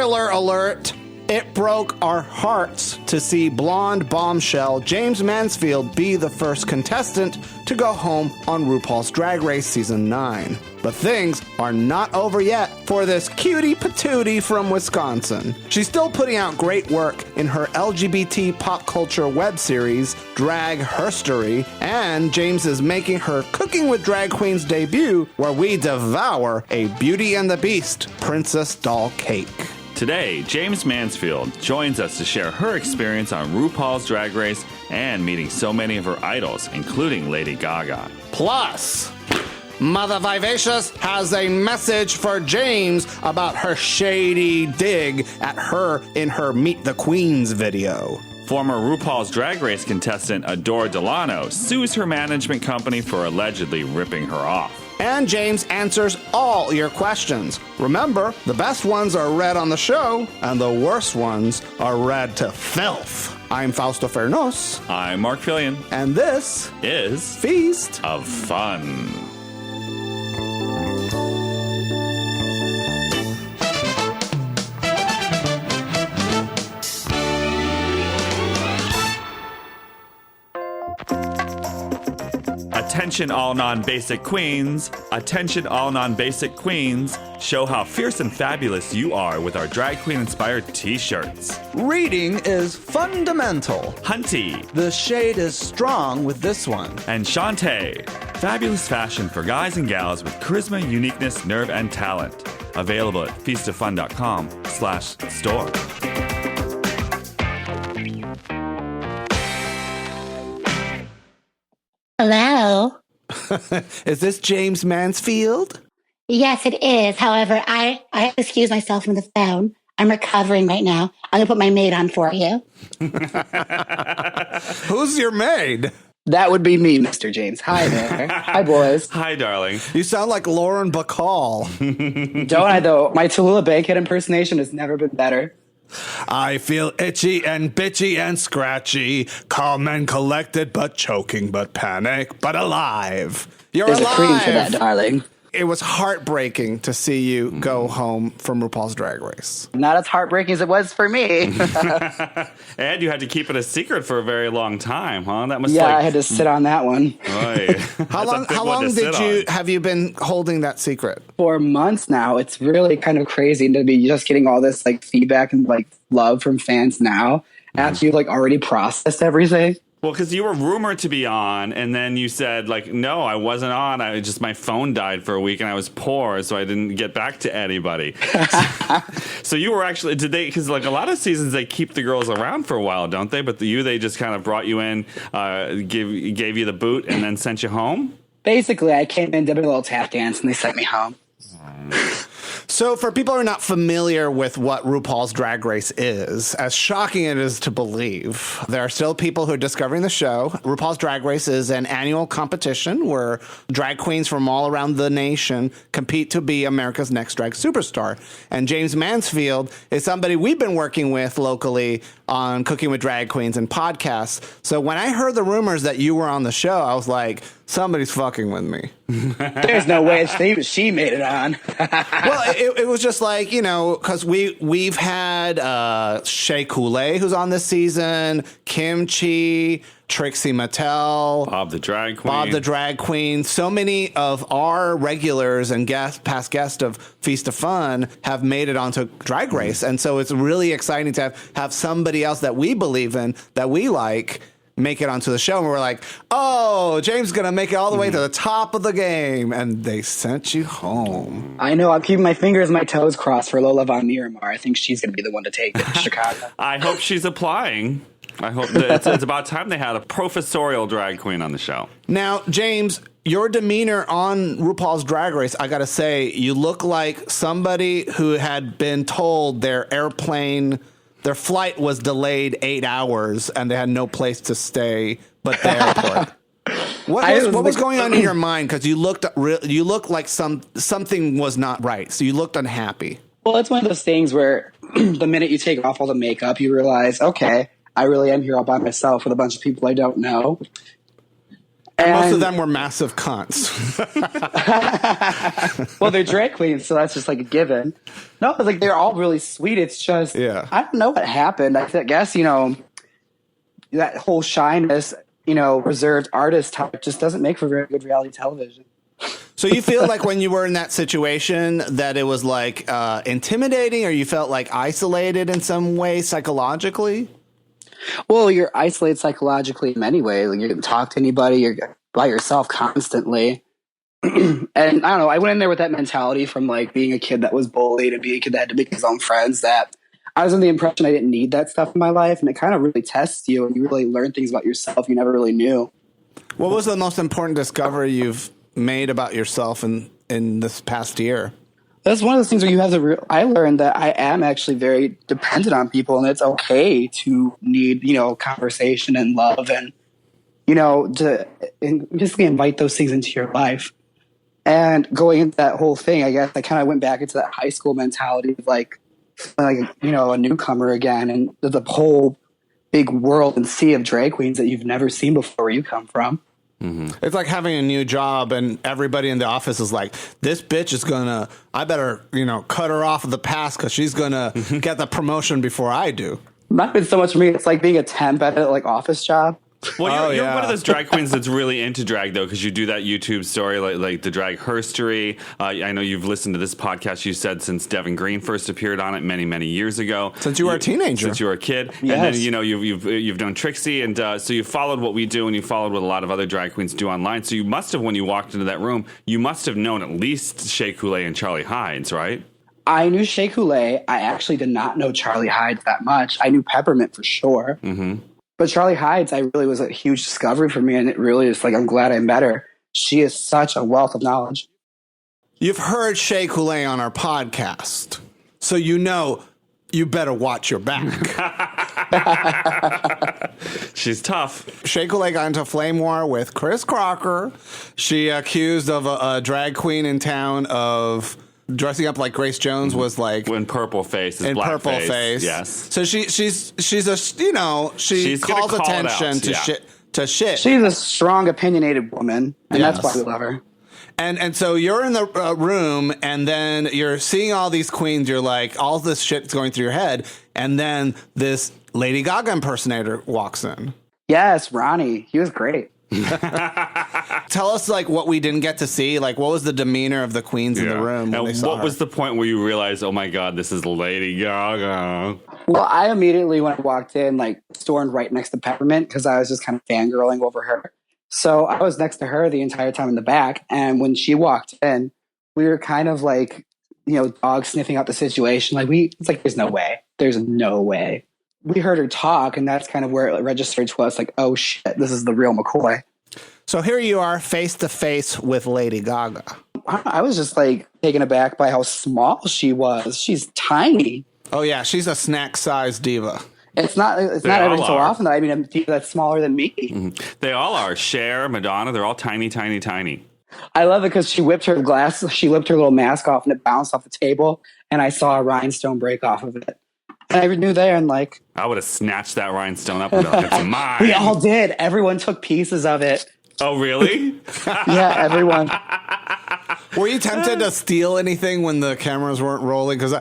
Spoiler alert! It broke our hearts to see Blonde Bombshell Jaymes Mansfield be the first contestant to go home on RuPaul's Drag Race Season 9. But things are not over yet for this cutie patootie from Wisconsin. She's still putting out great work in her LGBT pop culture web series, Drag Herstory, and Jaymes is making her Cooking with Drag Queens debut, where we devour a Beauty and the Beast princess doll cake. Today, Jaymes Mansfield joins us to share her experience on RuPaul's Drag Race and meeting so many of her idols, including Lady Gaga. Plus, Mother Vivacious has a message for Jaymes about her shady dig at her in her Meet the Queens video. Former RuPaul's Drag Race contestant Adore Delano sues her management company for allegedly ripping her off. And Jaymes answers all your questions. Remember, the best ones are read on the show, and the worst ones are read to filth. I'm Fausto Fernos. I'm Mark Fillion. And this is Feast of Fun. Attention all non-basic queens. Attention all non-basic queens. Show how fierce and fabulous you are with our drag queen inspired t-shirts. Reading is fundamental. Hunty. The shade is strong with this one. And Shantae. Fabulous fashion for guys and gals with charisma, uniqueness, nerve, and talent. Available at feastoffun.com/store. Hello? Is this Jaymes Mansfield? Yes, it is. However, I have to excuse myself from the phone. I'm recovering right now. I'm going to put my maid on for you. Who's your maid? That would be me, Mr. Jaymes. Hi there. Hi, boys. Hi, darling. You sound like Lauren Bacall. Don't I, though? My Tallulah Bankhead impersonation has never been better. I feel itchy and bitchy and scratchy, calm and collected, but choking, but panic, but alive. You're There's alive. a cream for that, darling. It was heartbreaking to see you go home from RuPaul's Drag Race. Not as heartbreaking as it was for me. And you had to keep it a secret for a very long time, huh? That must I had to sit on that one. How long have you been holding that secret? For months now. It's really kind of crazy to be just getting all this like feedback and like love from fans now after you've like already processed everything. Well, because you were rumored to be on, and then you said, like, no, I wasn't on. My phone died for a week, and I was poor, so I didn't get back to anybody. So you were actually, because like a lot of seasons, they keep the girls around for a while, don't they? But they just kind of brought you in, gave you the boot, and then sent you home? Basically, I came in, did a little tap dance, and they sent me home. So for people who are not familiar with what RuPaul's Drag Race is, as shocking it is to believe, there are still people who are discovering the show. RuPaul's Drag Race is an annual competition where drag queens from all around the nation compete to be America's next drag superstar. And Jaymes Mansfield is somebody we've been working with locally on Cooking with Drag Queens and podcasts. So when I heard the rumors that you were on the show, I was like, somebody's fucking with me. There's no way she made it on. Well, it was just like, because we've had Shea Coulee, who's on this season, Kimchi, Trixie Mattel, Bob the Drag Queen. So many of our regulars and past guests of Feast of Fun have made it onto Drag Race. And so it's really exciting to have somebody else that we believe in, that we like, make it onto the show. And we're like, oh, Jaymes is going to make it all the way to the top of the game. And they sent you home. I know. I'm keeping my fingers and my toes crossed for Lola Von Miramar. I think she's going to be the one to take it in Chicago. I hope she's applying. I hope that it's about time they had a professorial drag queen on the show. Now, Jaymes, your demeanor on RuPaul's Drag Race, I got to say, you look like somebody who had been told their flight was delayed 8 hours and they had no place to stay but the airport. What was going on in your mind? Because you looked like something was not right. So you looked unhappy. Well, it's one of those things where the minute you take off all the makeup, you realize, okay, I really am here all by myself with a bunch of people I don't know. And most of them were massive cunts. Well, they're drag queens, so that's just like a given. No, like they're all really sweet. It's just, I don't know what happened. I guess, that whole shyness, reserved artist type just doesn't make for very good reality television. So you feel like when you were in that situation that it was like intimidating, or you felt like isolated in some way psychologically? Well, you're isolated psychologically in many ways. Like, you didn't talk to anybody. You're by yourself constantly. And I don't know. I went in there with that mentality from like being a kid that was bullied and being a kid that had to make his own friends, that I was under the impression I didn't need that stuff in my life. And it kind of really tests you, and you really learn things about yourself you never really knew. What was the most important discovery you've made about yourself in this past year? That's one of those things where you have to. I learned that I am actually very dependent on people, and it's okay to need, conversation and love, and to basically invite those things into your life. And going into that whole thing, I guess I kind of went back into that high school mentality of like a newcomer again, and the whole big world and sea of drag queens that you've never seen before where you come from. Mm-hmm. It's like having a new job, and everybody in the office is like, this bitch is gonna, I better, cut her off of the past because she's gonna get the promotion before I do. Not been so much for me. It's like being a temp at a office job. Well, you're one of those drag queens that's really into drag, though, because you do that YouTube story like the Drag Herstory. I know you've listened to this podcast, you said, since Devin Green first appeared on it many, many years ago. Since you were a teenager. Since you were a kid. Yes. And then, you've done Trixie, and so you followed what we do, and you followed what a lot of other drag queens do online. So you must have, when you walked into that room, you must have known at least Shea Coulee and Charlie Hides, right? I knew Shea Coulee. I actually did not know Charlie Hides that much. I knew Peppermint for sure. Mm-hmm. But Charlie Hides, I really was a huge discovery for me, and it really is like, I'm glad I met her. She is such a wealth of knowledge. You've heard Shea Coulee on our podcast, so you better watch your back. She's tough. Shea Coulee got into a flame war with Chris Crocker. She accused of a drag queen in town of dressing up like Grace Jones was like in purple face, in black purple face. Yes. So she's a she calls attention to shit. She's a strong, opinionated woman, and Yes. that's why we love her. And so you're in the room, and then you're seeing all these queens. You're like, all this shit's going through your head, and then this Lady Gaga impersonator walks in. Yes, Ronnie. He was great. Tell us what we didn't get to see. What was the demeanor of the queens in the room when they saw her? Was the point where you realized, oh my God, this is Lady Gaga? Well, I immediately, when I walked in, stormed right next to Peppermint because I was just kind of fangirling over her. So I was next to her the entire time in the back, and when she walked in, we were kind of dog sniffing out the situation. There's no way. There's no way. We heard her talk, and that's kind of where it registered to us, oh shit, this is the real McCoy. So here you are face to face with Lady Gaga. I was just taken aback by how small she was. She's tiny. Oh yeah, she's a snack-sized diva. It's not every so often that I mean a diva that's smaller than me. Mm-hmm. They all are. Cher, Madonna, they're all tiny, tiny, tiny. I love it because she whipped her little mask off and it bounced off the table, and I saw a rhinestone break off of it. And I knew there, and I would have snatched that rhinestone up and been like, it's mine. We all did. Everyone took pieces of it. Oh, really? Yeah, everyone. Were you tempted to steal anything when the cameras weren't rolling? Because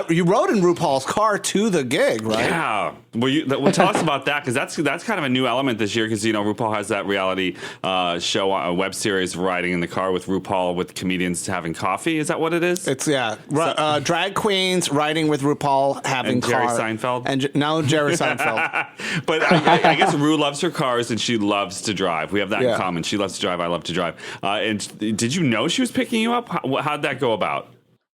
you rode in RuPaul's car to the gig, right? Yeah. Well, tell us about that, because that's kind of a new element this year, because RuPaul has that reality show, a web series, riding in the car with RuPaul with comedians having coffee. Is that what it is? It's drag queens riding with RuPaul having and Jerry Seinfeld. And no, Jerry Seinfeld. But I guess Ru loves her cars and she loves to drive. We have that in common. She loves to drive. I love to drive. And did you know she was picking you up? How'd that go about?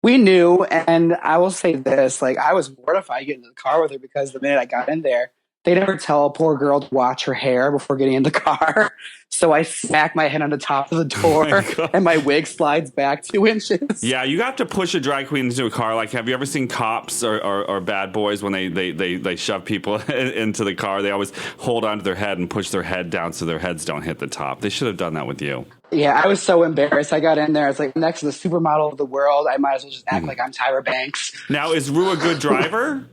We knew, and I will say this, I was mortified getting in the car with her because the minute I got in there, they never tell a poor girl to watch her hair before getting in the car. So I smack my head on the top of the door, and my wig slides back 2 inches. Yeah, you have to push a drag queen into a car. Have you ever seen Cops or Bad Boys when they shove people into the car? They always hold onto their head and push their head down so their heads don't hit the top. They should have done that with you. Yeah, I was so embarrassed. I got in there. It's next to the supermodel of the world. I might as well just act like I'm Tyra Banks. Now, is Ru a good driver?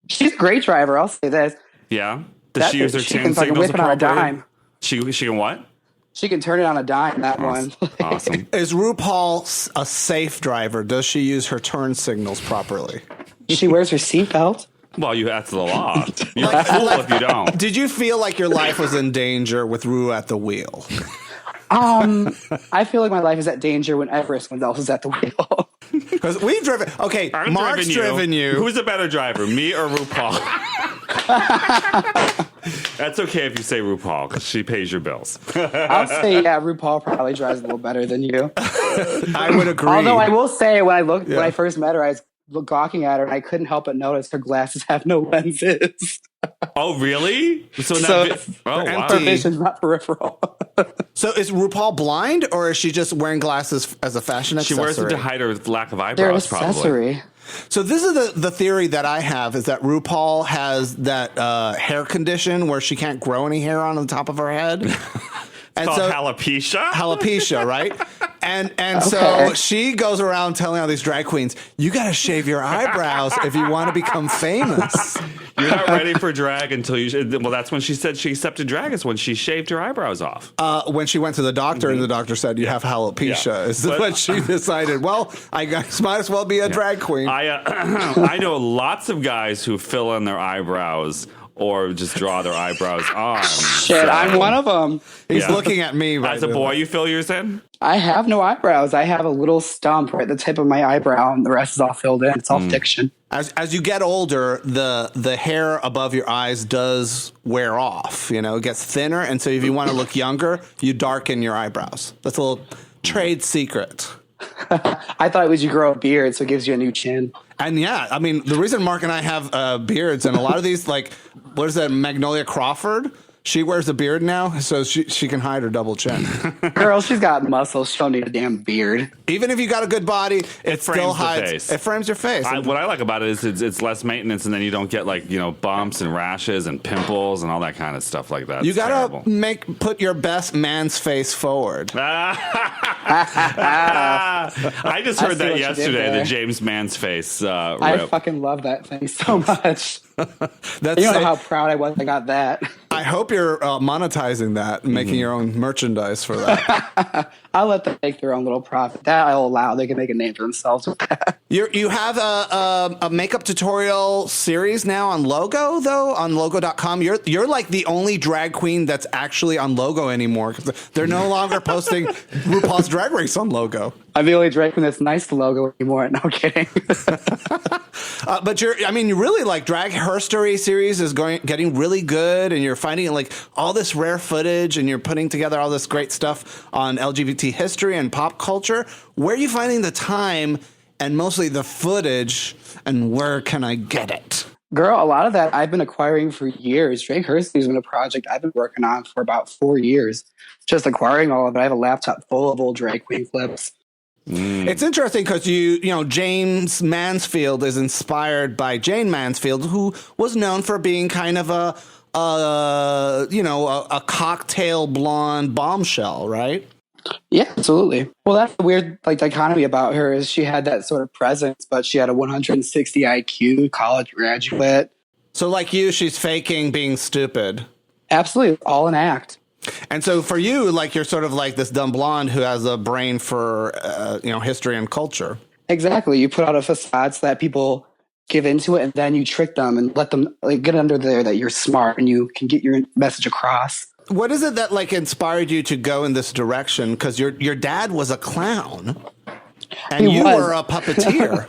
She's a great driver. I'll say this. Yeah. Does she use her she turn can signals whip it on a appropriately? dime. She can what? She can turn it on a dime, that one. Awesome. Is RuPaul a safe driver? Does she use her turn signals properly? She wears her seatbelt. Well, that's the law. You're a fool if you don't. Did you feel like your life was in danger with Ru at the wheel? I feel like my life is at danger whenever someone else is at the wheel. Because we've driven. Okay, I've Mark's driven you. Who's a better driver, me or RuPaul? That's okay if you say RuPaul because she pays your bills. I'll say, yeah, RuPaul probably drives a little better than you. I would agree. Although I will say, when I first met her, I was gawking at her, and I couldn't help but notice her glasses have no lenses. Oh, really? So wow. her vision's not peripheral. So is RuPaul blind, or is she just wearing glasses as a fashion She accessory? wears them to hide her lack of They're eyebrows, probably. accessory. So this is the theory that I have, is that RuPaul has that hair condition where she can't grow any hair on the top of her head. It's called alopecia? Alopecia, right? And so she goes around telling all these drag queens, you got to shave your eyebrows if you want to become famous. You're not ready for drag until you... Well, that's when she said she accepted drag, is when she shaved her eyebrows off. When she went to the doctor, and the doctor said, you have alopecia. Yeah. Is when she decided, well, I guess might as well be a drag queen. I know lots of guys who fill in their eyebrows or just draw their eyebrows on. Shit, I'm one of them. He's looking at me. As a boy, you fill yours in? I have no eyebrows. I have a little stump right at the tip of my eyebrow, and the rest is all filled in. It's all fiction. As you get older, the hair above your eyes does wear off. You know, it gets thinner, and so if you want to look younger, you darken your eyebrows. That's a little trade secret. I thought it was you grow a beard, so it gives you a new chin. And yeah, I mean, the reason Mark and I have beards, and a lot of these, like, what is that, Magnolia Crawford? She wears a beard now, so she can hide her double chin. Girl, she's got muscles. She don't need a damn beard. Even if you got a good body, it still frames the hides. face. It frames your face. What I like about it is it's less maintenance, and then you don't get bumps and rashes and pimples and all that kind of stuff like that. You It's gotta terrible. put your best man's face forward. I just I heard see that what you did yesterday, there. the Jaymes Mansfield face I rip. fucking love that thing so much. That's You don't know how proud I was I got that. I hope you're monetizing that and making your own merchandise for that. I'll let them make their own little profit. That I'll allow. They can make a name for themselves with that. You have a makeup tutorial series now on Logo, though, on Logo.com. You're like the only drag queen that's actually on Logo anymore, because they're no longer posting RuPaul's Drag Race on Logo. I'm the only drag queen that's nice to Logo anymore. No kidding. But you really like Drag Herstory series is getting really good, and you're finding like all this rare footage, and you're putting together all this great stuff on LGBT history and pop culture. Where are you finding the time and mostly the footage, and where can I get it? Girl, a lot of that I've been acquiring for years. Drag Herstory has been a project I've been working on for about 4 years. Just acquiring all of it. I have a laptop full of old drag queen clips. It's interesting because Jaymes Mansfield is inspired by Jaymes Mansfield, who was known for being kind of a cocktail blonde bombshell, right? Yeah, absolutely. Well, that's the weird dichotomy about her is she had that sort of presence, but she had a 160 IQ, college graduate. So like you, she's faking being stupid. Absolutely, all an act. And so for you, like, you're sort of like this dumb blonde who has a brain for, history and culture. Exactly. You put out a facade so that people give into it, and then you trick them and let them get under there that you're smart and you can get your message across. What is it that inspired you to go in this direction? Because your dad was a clown, and He you was. were a puppeteer.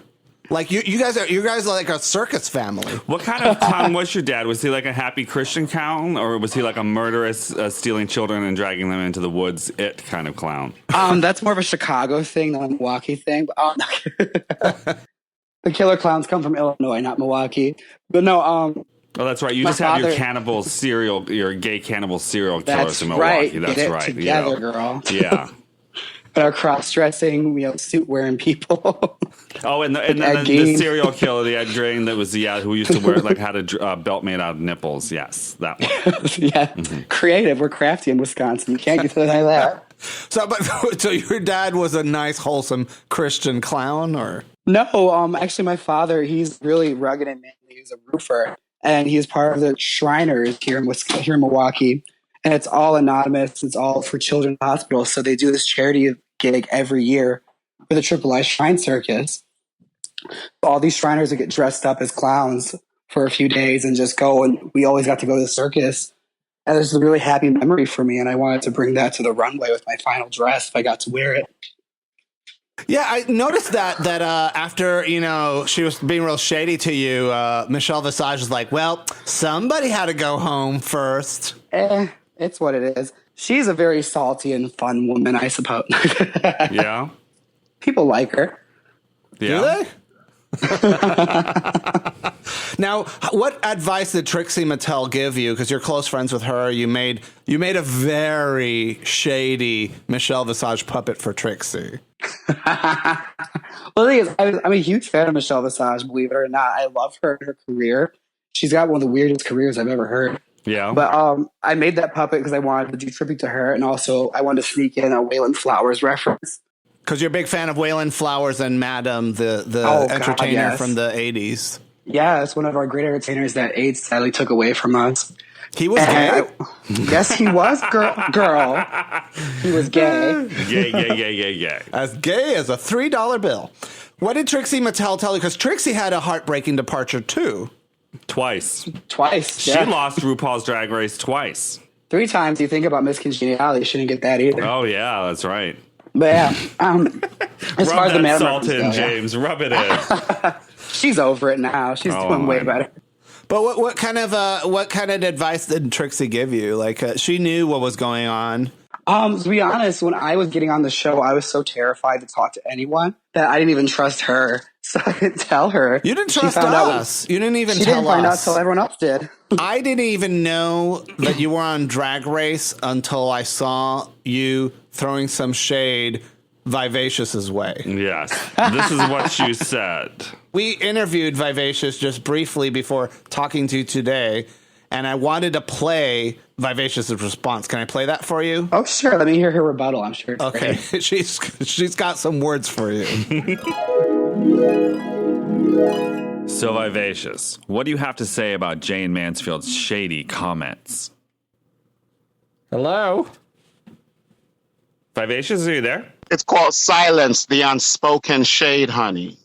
Like you guys are like a circus family. What kind of clown was your dad? Was he like a happy Christian clown, or was he like a murderous, stealing children and dragging them into the woods kind of clown? That's more of a Chicago thing than a Milwaukee thing. But the killer clowns come from Illinois, not Milwaukee. But no, Oh, that's right. You My just have your father- your gay cannibal serial killers that's in Milwaukee. right. That's Get it right. together, girl. Yeah. Our cross-dressing, suit-wearing people. Oh, and then the serial killer, the Ed Gein that was who used to wear had a belt made out of nipples. Yes, that one. Yeah, creative. We're crafty in Wisconsin. You can't get deny that. So your dad was a nice, wholesome Christian clown, or? No, actually, my father, he's really rugged and manly. He's a roofer, and he's part of the Shriners here in Milwaukee. and it's all anonymous. It's all for children's hospitals. So they do this charity gig every year for the Triple I Shrine Circus. All these Shriners would get dressed up as clowns for a few days and just go, and we always got to go to the circus. And it's a really happy memory for me, and I wanted to bring that to the runway with my final dress if I got to wear it. Yeah, I noticed that after, she was being real shady to you, Michelle Visage was like, well, somebody had to go home first. It's what it is. She's a very salty and fun woman, I suppose. Yeah. People like her. Yeah. Do they? Now, what advice did Trixie Mattel give you? Because you're close friends with her. You made a very shady Michelle Visage puppet for Trixie. Well, the thing is, I'm a huge fan of Michelle Visage, believe it or not. I love her and her career. She's got one of the weirdest careers I've ever heard. Yeah. But I made that puppet because I wanted to do tribute to her, and also I wanted to sneak in a Waylon Flowers reference. Because you're a big fan of Waylon Flowers and Madam, the entertainer from the 80s. Yeah, it's one of our great entertainers that AIDS sadly took away from us. He was gay? Yes, he was, girl. He was gay. Gay. As gay as a $3 bill. What did Trixie Mattel tell you? Because Trixie had a heartbreaking departure, too. Twice. She lost RuPaul's Drag Race twice. 3 times. You think about Miss Congeniality, she didn't get that either. Oh, yeah, that's right. But yeah, as far as the Rub that salt Madam in, James. Rub it in. She's over it now. She's doing way better. But what kind of advice did Trixie give you? Like, she knew what was going on. To be honest, when I was getting on the show, I was so terrified to talk to anyone that I didn't even trust her. So I didn't tell her. You didn't trust us. You didn't even tell us. She didn't find out until everyone else did. I didn't even know that you were on Drag Race until I saw you throwing some shade Vivacious's way. Yes. This is what you said. We interviewed Vivacious just briefly before talking to you today, and I wanted to play Vivacious's response. Can I play that for you? Oh, sure. Let me hear her rebuttal. I'm sure it's okay. Great. She's got some words for you. So, Vivacious, what do you have to say about Jaymes Mansfield's shady comments? Hello? Vivacious, are you there? It's called silence, the unspoken shade, honey.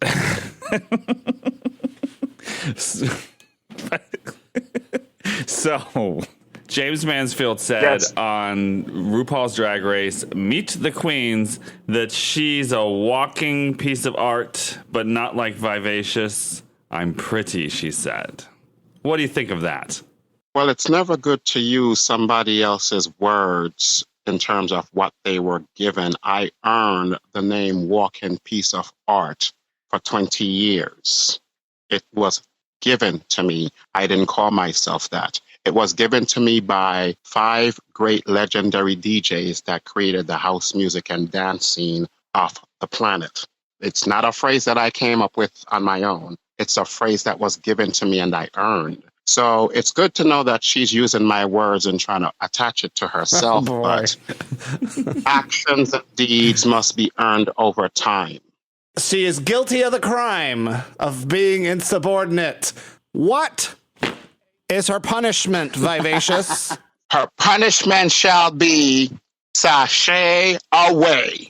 So, Jaymes Mansfield said on RuPaul's Drag Race, Meet the Queens, that she's a walking piece of art, but not like Vivacious. I'm pretty, she said. What do you think of that? Well, it's never good to use somebody else's words in terms of what they were given. I earned the name walking piece of art for 20 years. It was given to me. I didn't call myself that. It was given to me by 5 great legendary DJs that created the house music and dance scene of the planet. It's not a phrase that I came up with on my own. It's a phrase that was given to me and I earned. So it's good to know that she's using my words and trying to attach it to herself, but actions and deeds must be earned over time. She is guilty of the crime of being insubordinate. What is her punishment, Vivacious? Her punishment shall be sashay away.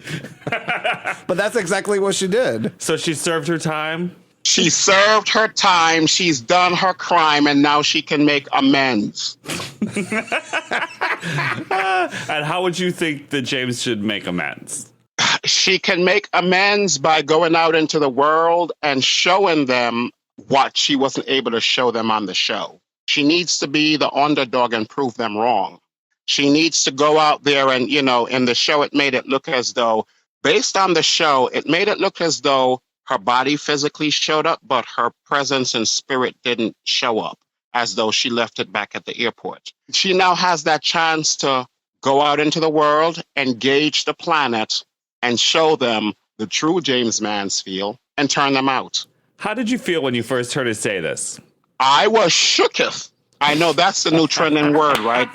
But that's exactly what she did. So she served her time? She served her time, she's done her crime, and now she can make amends. And how would you think that Jaymes should make amends? She can make amends by going out into the world and showing them what she wasn't able to show them on the show. She needs to be the underdog and prove them wrong. She needs to go out there and, in the show, it made it look as though, based on the show, it made it look as though her body physically showed up, but her presence and spirit didn't show up, as though she left it back at the airport. She now has that chance to go out into the world, engage the planet, and show them the true Jaymes Mansfield and turn them out. How did you feel when you first heard her say this? I was shooketh. I know that's the new trending word, right?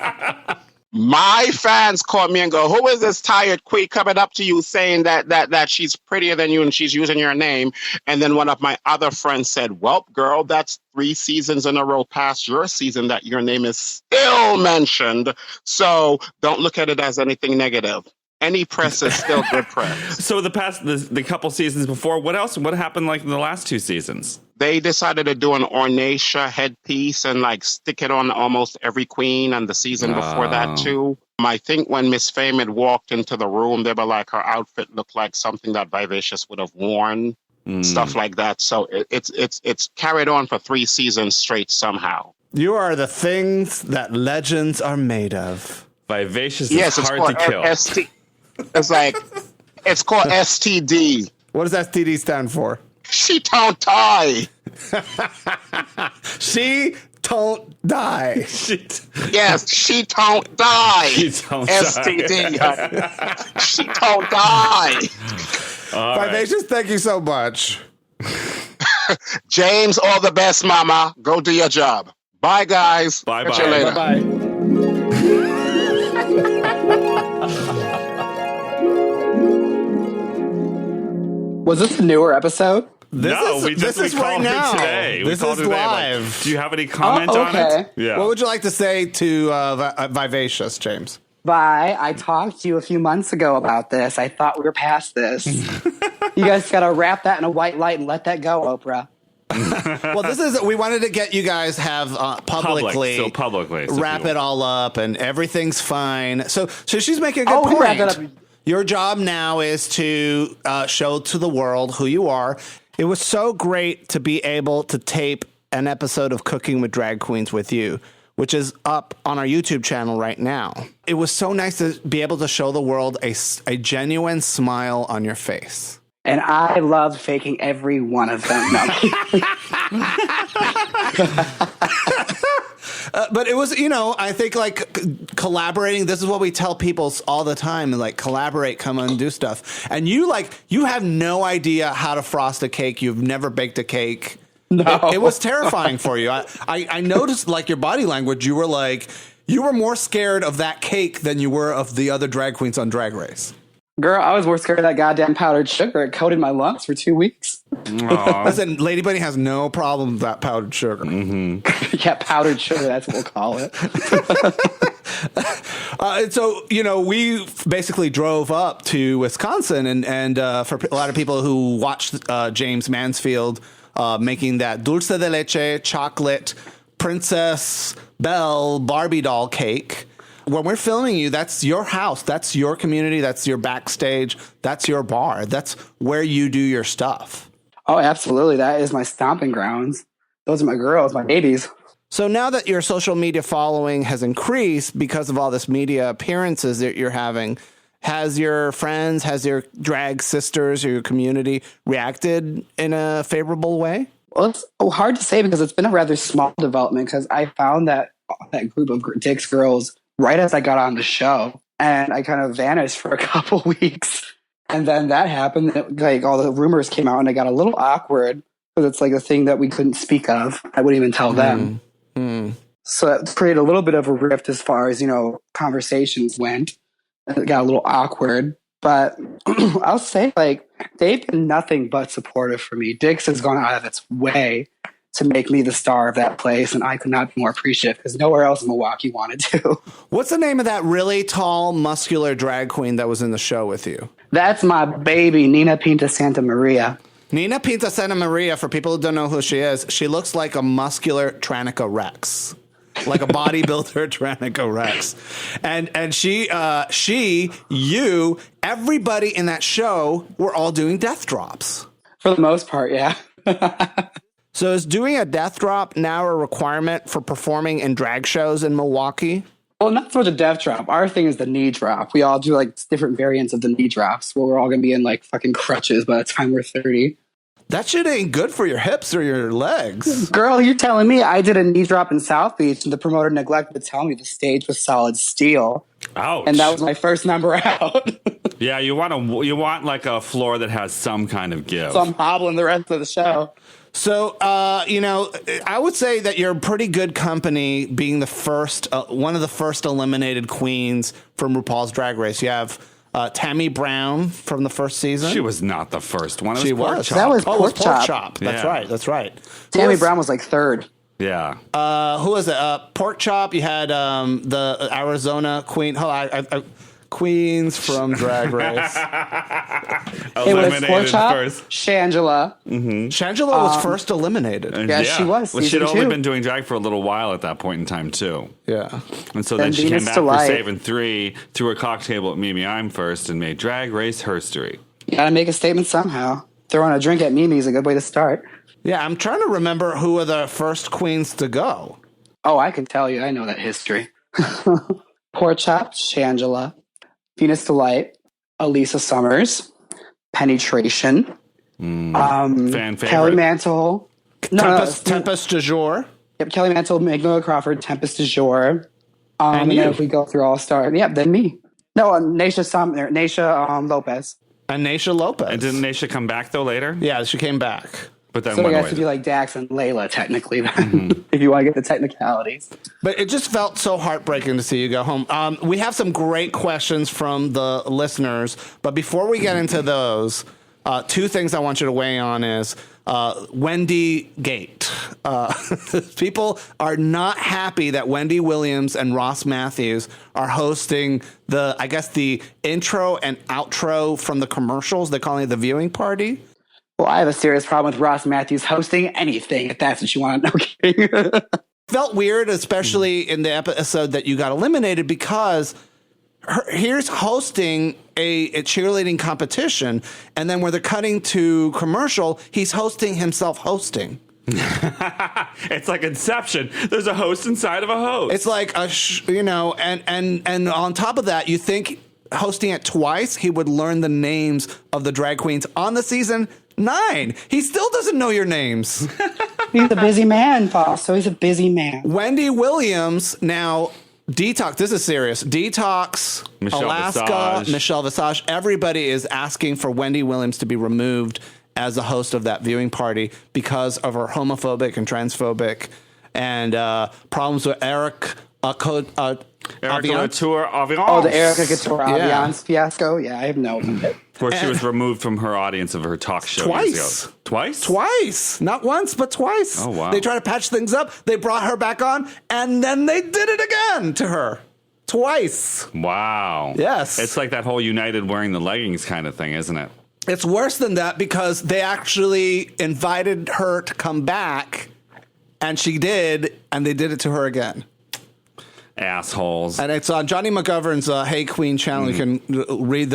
My fans call me and go, "Who is this tired queen coming up to you saying that she's prettier than you and she's using your name?" And then one of my other friends said, "Well, girl, that's 3 seasons in a row past your season that your name is still mentioned. So don't look at it as anything negative. Any press is still good press." So the couple seasons before, what happened like in the last 2 seasons? They decided to do an ornacia headpiece and like stick it on almost every queen, and the season before that too. I think when Miss Fame had walked into the room, they were like, her outfit looked like something that Vivacious would have worn, stuff like that. So it's carried on for 3 seasons straight somehow. You are the things that legends are made of. Vivacious is hard to kill. It's called STD. What does STD stand for? She don't die. She don't die. Yes, she don't die. She don't STD. She don't die. Vivacious, thank you so much. Jaymes, all the best, mama. Go do your job. Bye, guys. Bye-bye. Catch you later. Bye-bye. Was this a newer episode? This is right now. Today. This is live. Do you have any comment on it? Yeah. What would you like to say to Vivacious, Jaymes? I talked to you a few months ago about this. I thought we were past this. You guys got to wrap that in a white light and let that go, Oprah. Well, we wanted to get you guys have publicly wrap it all up, and everything's fine. So she's making a good point. Wrap it up. Your job now is to show to the world who you are. It was so great to be able to tape an episode of Cooking with Drag Queens with you, which is up on our YouTube channel right now. It was so nice to be able to show the world a genuine smile on your face. And I loved faking every one of them. No. But it was, I think like collaborating. This is what we tell people all the time: like collaborate, come and do stuff. And you have no idea how to frost a cake. You've never baked a cake. No, it was terrifying for you. I noticed like your body language. You were more scared of that cake than you were of the other drag queens on Drag Race. Girl, I was more scared of that goddamn powdered sugar. It coated my lungs for 2 weeks. Listen, Lady Bunny has no problem with that powdered sugar. Mm-hmm. Yeah, powdered sugar, that's what we'll call it. So, we basically drove up to Wisconsin, and for a lot of people who watched Jaymes Mansfield making that dulce de leche chocolate Princess Belle Barbie doll cake. When we're filming you, that's your house, that's your community, that's your backstage, that's your bar, that's where you do your stuff. Oh, absolutely. That is my stomping grounds. Those are my girls, my babies. So now that your social media following has increased because of all this media appearances that you're having, has your friends, has your drag sisters or your community reacted in a favorable way? Well, it's hard to say because it's been a rather small development, because I found that group of Dick's girls right as I got on the show, and I kind of vanished for a couple weeks. And then that happened, like all the rumors came out, and it got a little awkward because it's like a thing that we couldn't speak of. I wouldn't even tell them. So it created a little bit of a rift as far as, conversations went. And it got a little awkward. But I'll say, like, they've been nothing but supportive for me. Dick's has gone out of its way to make me the star of that place, and I could not be more appreciative because nowhere else in Milwaukee wanted to. What's the name of that really tall, muscular drag queen that was in the show with you? That's my baby, Nina Pinta Santa Maria. Nina Pinta Santa Maria, for people who don't know who she is, she looks like a muscular Tranica Rex. Like a bodybuilder Tranica Rex. And she, you, everybody in that show were all doing death drops. For the most part, yeah. So is doing a death drop now a requirement for performing in drag shows in Milwaukee? Well, not for the death drop. Our thing is the knee drop. We all do like different variants of the knee drops where we're all going to be in like fucking crutches by the time we're 30. That shit ain't good for your hips or your legs. Girl, you're telling me I did a knee drop in South Beach and the promoter neglected to tell me the stage was solid steel. Ouch. And that was my first number out. Yeah, you want like a floor that has some kind of give. So I'm hobbling the rest of the show. So, I would say that you're pretty good company being the first, one of the first eliminated queens from RuPaul's Drag Race. You have Tammy Brown from the first season. She was not the first one. She Pork was. Chop. That was Oh, it was Pork Pork Chop. Chop. That's Yeah. right. That's right. Tammy Brown was like third. Yeah. Who was it? Pork Chop. You had the Arizona queen. Queens from Drag Race. It was Eliminated Pork Chop, first. Shangela. Shangela was first eliminated. Yeah, she was, Well, she'd season only 2. been doing drag for a little while at that point in time, too. Yeah. And so then And she came Venus back for Delight. Saving 3, threw a cocktail at Mimi I'm First, and made Drag Race Herstory. You gotta make a statement somehow. Throwing a drink at Mimi is a good way to start. Yeah, I'm trying to remember who were the first queens to go. Oh, I can tell you. I know that history. Pork Chop, Shangela, Venus Delight, Elisa Summers, Penetration, Fan favorite. Kelly Mantle. Tempest du Jour. Yep, Kelly Mantle, Magnolia Crawford, Tempest du Jour. And you. then if we go through All Star, yep, then me. No, Naisha Lopez. And Naisha Lopez. And didn't Naisha come back, though, later? Yeah, she came back. But then So it went has away. to be like Dax and Layla, technically, if you want to get the technicalities. But it just felt so heartbreaking to see you go home. We have some great questions from the listeners, but before we get into those, two things I want you to weigh on is Wendy Gate. People are not happy that Wendy Williams and Ross Matthews are hosting the intro and outro from the commercials. They're calling it the viewing party. Well, I have a serious problem with Ross Matthews hosting anything, if that's what you want. No kidding. Felt weird, especially in the episode that you got eliminated, because here's hosting a cheerleading competition, and then where they're cutting to commercial, he's hosting himself hosting. It's like Inception. There's a host inside of a host. It's like and on top of that, you think hosting it twice, he would learn the names of the drag queens on the season 9. He still doesn't know your names. He's a busy man, Paul, so he's a busy man. Wendy Williams now. Detox. This is serious. Detox, Michelle Alaska, Visage. Michelle Visage. Everybody is asking for Wendy Williams to be removed as the host of that viewing party because of her homophobic and transphobic and problems with Eric Latour Aviance. Oh, the Erica Couture Yeah. Aviance fiasco? Yeah, I have no idea. Where she was removed from her audience of her talk show Twice. years ago. Twice? Twice. Not once, but twice. Oh, wow. They tried to patch things up. They brought her back on, and then they did it again to her. Twice. Wow. Yes. It's like that whole United wearing the leggings kind of thing, isn't it? It's worse than that because they actually invited her to come back, and she did, and they did it to her again. Assholes. And it's on Johnny McGovern's Hey Queen channel. You can read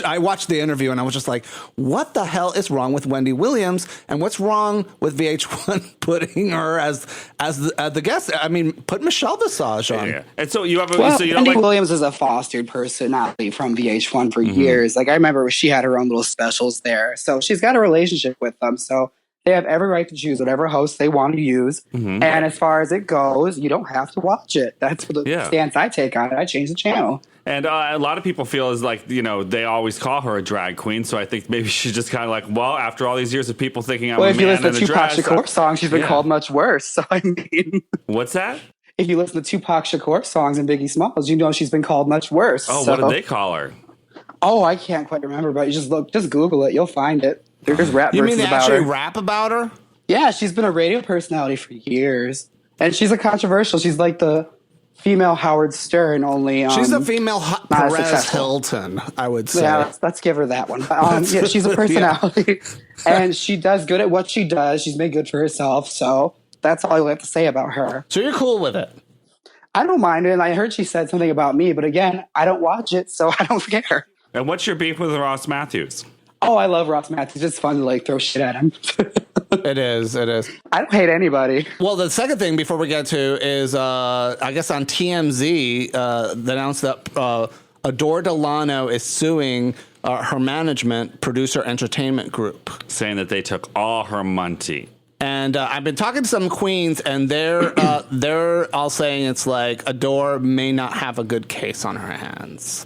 I watched the interview, and I was just like, what the hell is wrong with Wendy Williams? And what's wrong with VH1 putting her as the guest? I mean, put Michelle Visage on. Yeah. And so you have a Well, so you don't Wendy like Williams is a fostered personality from VH1 for years. Like, I remember she had her own little specials there. So she's got a relationship with them. So they have every right to choose whatever host they want to use. And as far as it goes, you don't have to watch it. That's the stance I take on it. I change the channel. And a lot of people feel is like, they always call her a drag queen. So I think maybe she's just kind of like, well, after all these years of people thinking I'm Well, a if you man listen in to a Tupac dress. Shakur songs, she's been Yeah. called much worse. So, I mean, What's that? if you listen to Tupac Shakur songs and Biggie Smalls, you know she's been called much worse. Oh, So- what did they call her? Oh, I can't quite remember, but you just Google it. You'll find it. There's rap You mean verses they about actually her. rap about her? Yeah, she's been a radio personality for years. And she's a controversial. She's like the female Howard Stern, only... She's a female not as Perez successful. Hilton, I would say. Yeah, let's give her that one. But, yeah, she's a personality. And she does good at what she does. She's made good for herself. So that's all I have to say about her. So you're cool with it? I don't mind it. And I heard she said something about me. But again, I don't watch it, so I don't care. And what's your beef with Ross Matthews? Oh, I love Ross Matthews. It's fun to throw shit at him. It is. I don't hate anybody. Well, the second thing before we get to is, I guess on TMZ, they announced that Adore Delano is suing her management, Producer Entertainment Group. Saying that they took all her money. And I've been talking to some queens, and they're all saying it's like Adore may not have a good case on her hands.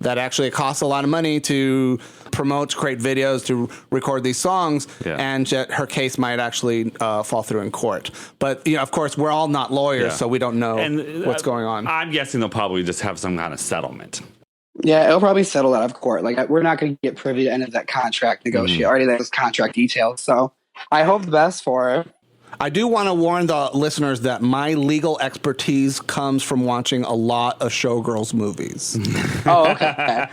that actually it costs a lot of money to promote, create videos, to record these songs, and yet her case might actually fall through in court. But, of course, we're all not lawyers, so we don't know what's going on. I'm guessing they'll probably just have some kind of settlement. Yeah, it'll probably settle out of court. Like, we're not going to get privy to any of that contract negotiation, already those contract details. So I hope the best for her. I do want to warn the listeners that my legal expertise comes from watching a lot of Showgirls movies. Oh, okay.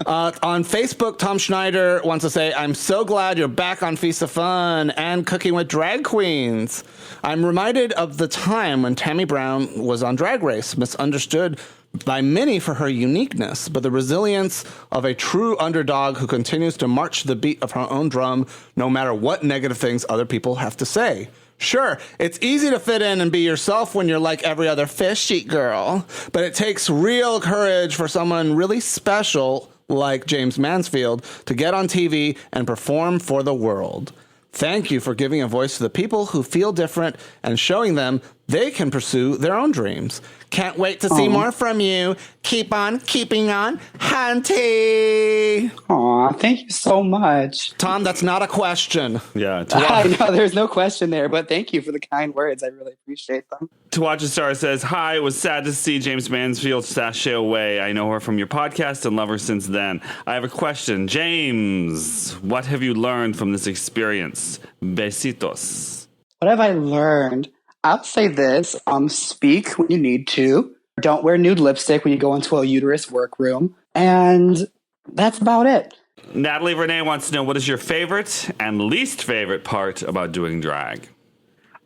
On Facebook, Tom Schneider wants to say, I'm so glad you're back on Feast of Fun and Cooking with Drag Queens. I'm reminded of the time when Tammy Brown was on Drag Race, misunderstood by many for her uniqueness, but the resilience of a true underdog who continues to march to the beat of her own drum, no matter what negative things other people have to say. Sure, it's easy to fit in and be yourself when you're like every other fishy girl, but it takes real courage for someone really special like Jaymes Mansfield to get on TV and perform for the world. Thank you for giving a voice to the people who feel different and showing them they can pursue their own dreams. Can't wait to see more from you. Keep on keeping on, Hunty. Aw, thank you so much. Tom, that's not a question. Yeah. I know there's no question there, but thank you for the kind words. I really appreciate them. To Watch a Star says, hi, it was sad to see Jaymes Mansfield sashay away. I know her from your podcast and love her since then. I have a question. Jaymes, what have you learned from this experience? Besitos. What have I learned? I'll say this, speak when you need to. Don't wear nude lipstick when you go into a uterus workroom. And that's about it. Natalie Renee wants to know, what is your favorite and least favorite part about doing drag?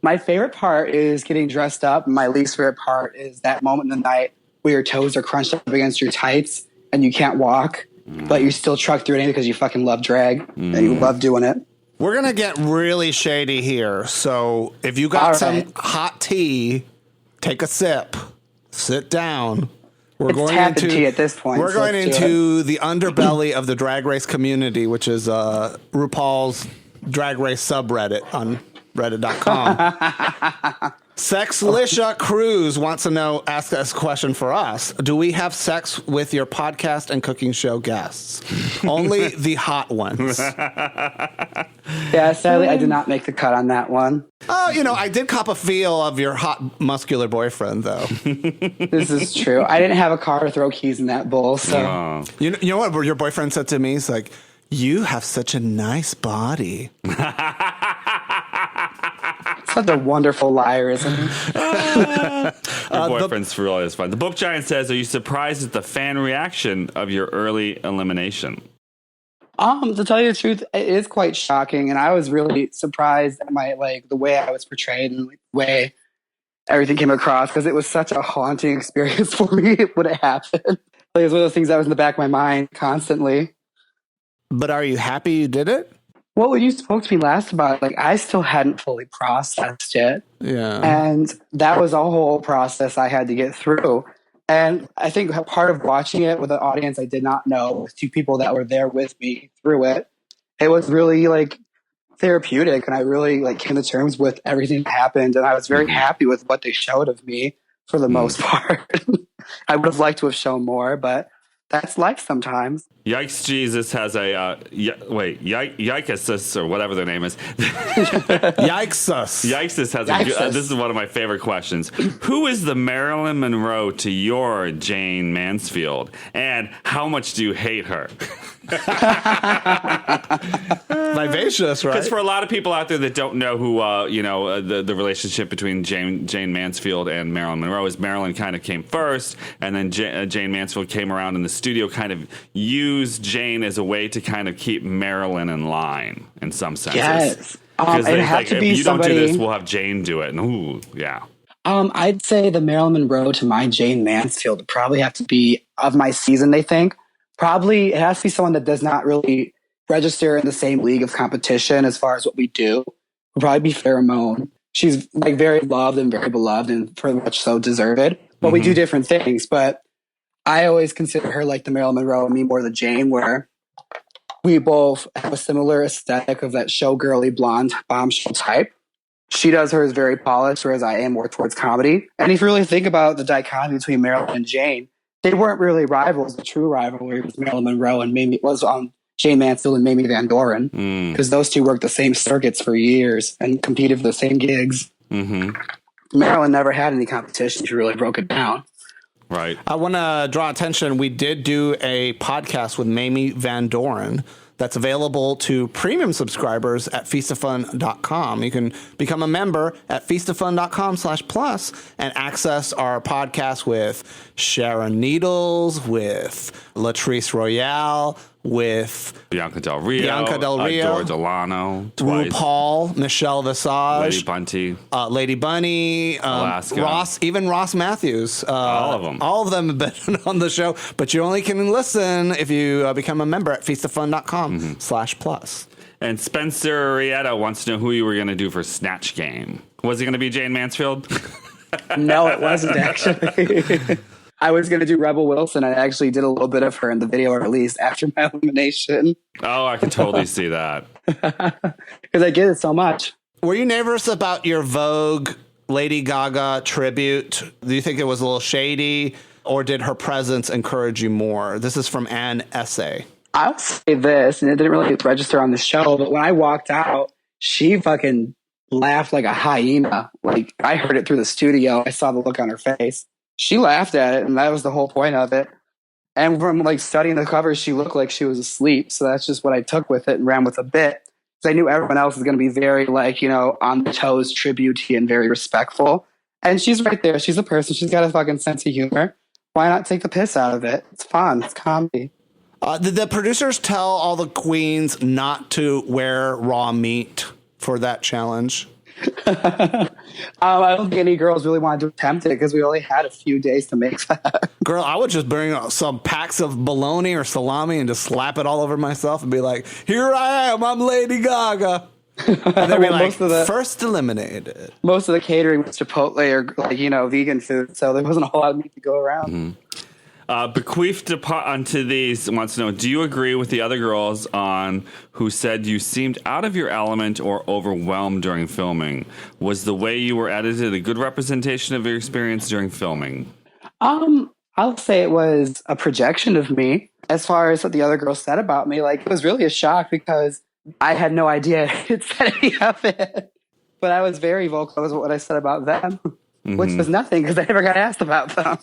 My favorite part is getting dressed up. My least favorite part is that moment in the night where your toes are crunched up against your tights and you can't walk, but you still truck through it because you fucking love drag and you love doing it. We're going to get really shady here. So if you got some hot tea, take a sip, sit down. It's tap and tea at this point. We're going into the underbelly of the Drag Race community, which is RuPaul's Drag Race subreddit on reddit.com. Sexlisha Cruz wants to know, ask us a question for us. Do we have sex with your podcast and cooking show guests? Only the hot ones. Yeah, sadly, I did not make the cut on that one. Oh, I did cop a feel of your hot, muscular boyfriend, though. This is true. I didn't have a car to throw keys in that bowl, so. You know what your boyfriend said to me? He's like, you have such a nice body. Such a wonderful liar, isn't he? Your boyfriend's really is fun. The Book Giant says, are you surprised at the fan reaction of your early elimination? To tell you the truth, it is quite shocking, and I was really surprised at the way I was portrayed and the way everything came across, because it was such a haunting experience for me when it happened. It was one of those things that was in the back of my mind constantly. But are you happy you did it? Well, when you spoke to me last about it, I still hadn't fully processed it. Yeah. And that was a whole process I had to get through. And I think part of watching it with an audience I did not know, with two people that were there with me through it, it was really therapeutic. And I really came to terms with everything that happened. And I was very happy with what they showed of me for the most part. I would have liked to have shown more, but that's life sometimes. Yikes Jesus has a Yikesus or whatever their name is. Yikesus. Yikesus has this is one of my favorite questions. Who is the Marilyn Monroe to your Jaymes Mansfield, and how much do you hate her? Vivacious, right? Because for a lot of people out there that don't know who, the relationship between Jaymes Mansfield and Marilyn Monroe is, Marilyn kind of came first, and then Jaymes Mansfield came around in the studio, kind of used Jane as a way to kind of keep Marilyn in line in some senses. Yes. Because if you don't do this, we'll have Jane do it. And ooh, yeah. I'd say the Marilyn Monroe to my Jaymes Mansfield would probably have to be of my season, they think. Probably it has to be someone that does not really register in the same league of competition as far as what we do. Would probably be Pheromone. She's very loved and very beloved and pretty much so deserved. But we do different things. But I always consider her like the Marilyn Monroe and me more the Jane, where we both have a similar aesthetic of that showgirly blonde bombshell type. She does hers very polished, whereas I am more towards comedy. And if you really think about the dichotomy between Marilyn and Jane, they weren't really rivals. The true rivalry was Marilyn Monroe and Jaymes Mansfield and Mamie Van Doren, because those two worked the same circuits for years and competed for the same gigs. Marilyn never had any competition. She really broke it down. Right. I want to draw attention. We did do a podcast with Mamie Van Doren that's available to premium subscribers at feastoffun.com. You can become a member at feastoffun.com/plus and access our podcast with Sharon Needles, with Latrice Royale, with Bianca Del Rio, Adore Delano, twice. RuPaul, Michelle Visage, Lady Bunny, Alaska. Ross Matthews. All of them. All of them have been on the show, but you only can listen if you become a member at feastoffun.com/plus. And Spencer Rietta wants to know who you were going to do for Snatch Game. Was it going to be Jaymes Mansfield? No, it wasn't actually. I was going to do Rebel Wilson. I actually did a little bit of her in the video I released after my elimination. Oh, I can totally see that. Because I get it so much. Were you nervous about your Vogue Lady Gaga tribute? Do you think it was a little shady, or did her presence encourage you more? This is from Anne Essay. I'll say this, and it didn't really register on the show, but when I walked out, she fucking laughed like a hyena. Like, I heard it through the studio. I saw the look on her face. She laughed at it, and that was the whole point of it. And from like studying the covers, she looked like she was asleep. So that's just what I took with it and ran with a bit. Because I knew everyone else was going to be very like, on the toes, tribute-y and very respectful. And she's right there. She's a person. She's got a fucking sense of humor. Why not take the piss out of it? It's fun. It's comedy. Did the producers tell all the queens not to wear raw meat for that challenge? I don't think any girls really wanted to attempt it because we only had a few days to make that. Girl, I would just bring some packs of bologna or salami and just slap it all over myself and be like, here I am, I'm Lady Gaga. And they'd be like, first eliminated. Most of the catering was Chipotle or vegan food, so there wasn't a whole lot of meat to go around. Bequeathed onto these wants to know, do you agree with the other girls on who said you seemed out of your element or overwhelmed during filming? Was the way you were edited a good representation of your experience during filming? I'll say it was a projection of me. As far as what the other girls said about me, like, it was really a shock because I had no idea it said any of it. But I was very vocal with what I said about them, which was nothing because I never got asked about them.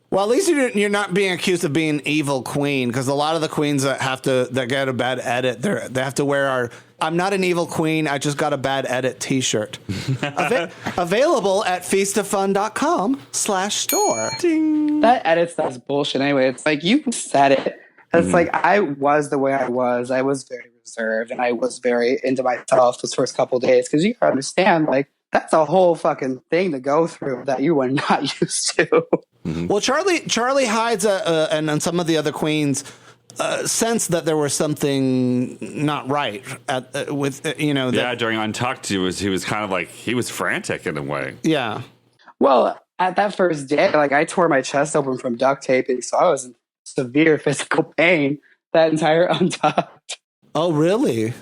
Well, at least you're not being accused of being evil queen, because a lot of the queens that get a bad edit, they have to wear our "I'm not an evil queen, I just got a bad edit" T-shirt. Available at feastoffun.com/store. Ding. That edit stuff's bullshit anyway. It's like, you said it. It's like, I was the way I was. I was very reserved, and I was very into myself those first couple of days, because you gotta understand, like, that's a whole fucking thing to go through that you were not used to. Well, Charlie Hides and some of the other queens sensed that there was something not right during Untucked, he was kind of like, he was frantic in a way. Yeah. Well, at that first day, like, I tore my chest open from duct taping, so I was in severe physical pain that entire Untucked. Oh, really?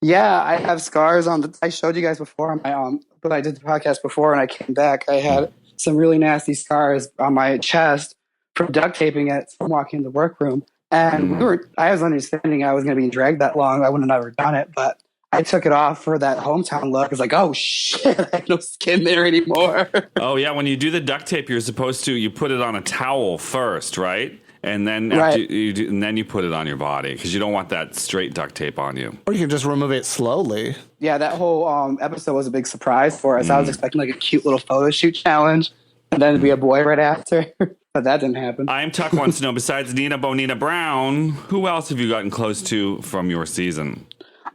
Yeah, I have scars I showed you guys before on my but I did the podcast before and I came back. I had some really nasty scars on my chest from duct taping it from walking in the workroom. And I was understanding I was going to be in drag that long. I wouldn't have ever done it, but I took it off for that hometown look. It's like, oh shit, I have no skin there anymore. Oh yeah, when you do the duct tape, you're supposed to, you put it on a towel first, right? And then you put it on your body because you don't want that straight duct tape on you. Or you can just remove it slowly. Yeah, that whole episode was a big surprise for us. I was expecting like a cute little photo shoot challenge and then to be a boy right after. But that didn't happen. I Am Tuck wants to know, besides Nina Bonina Brown, who else have you gotten close to from your season?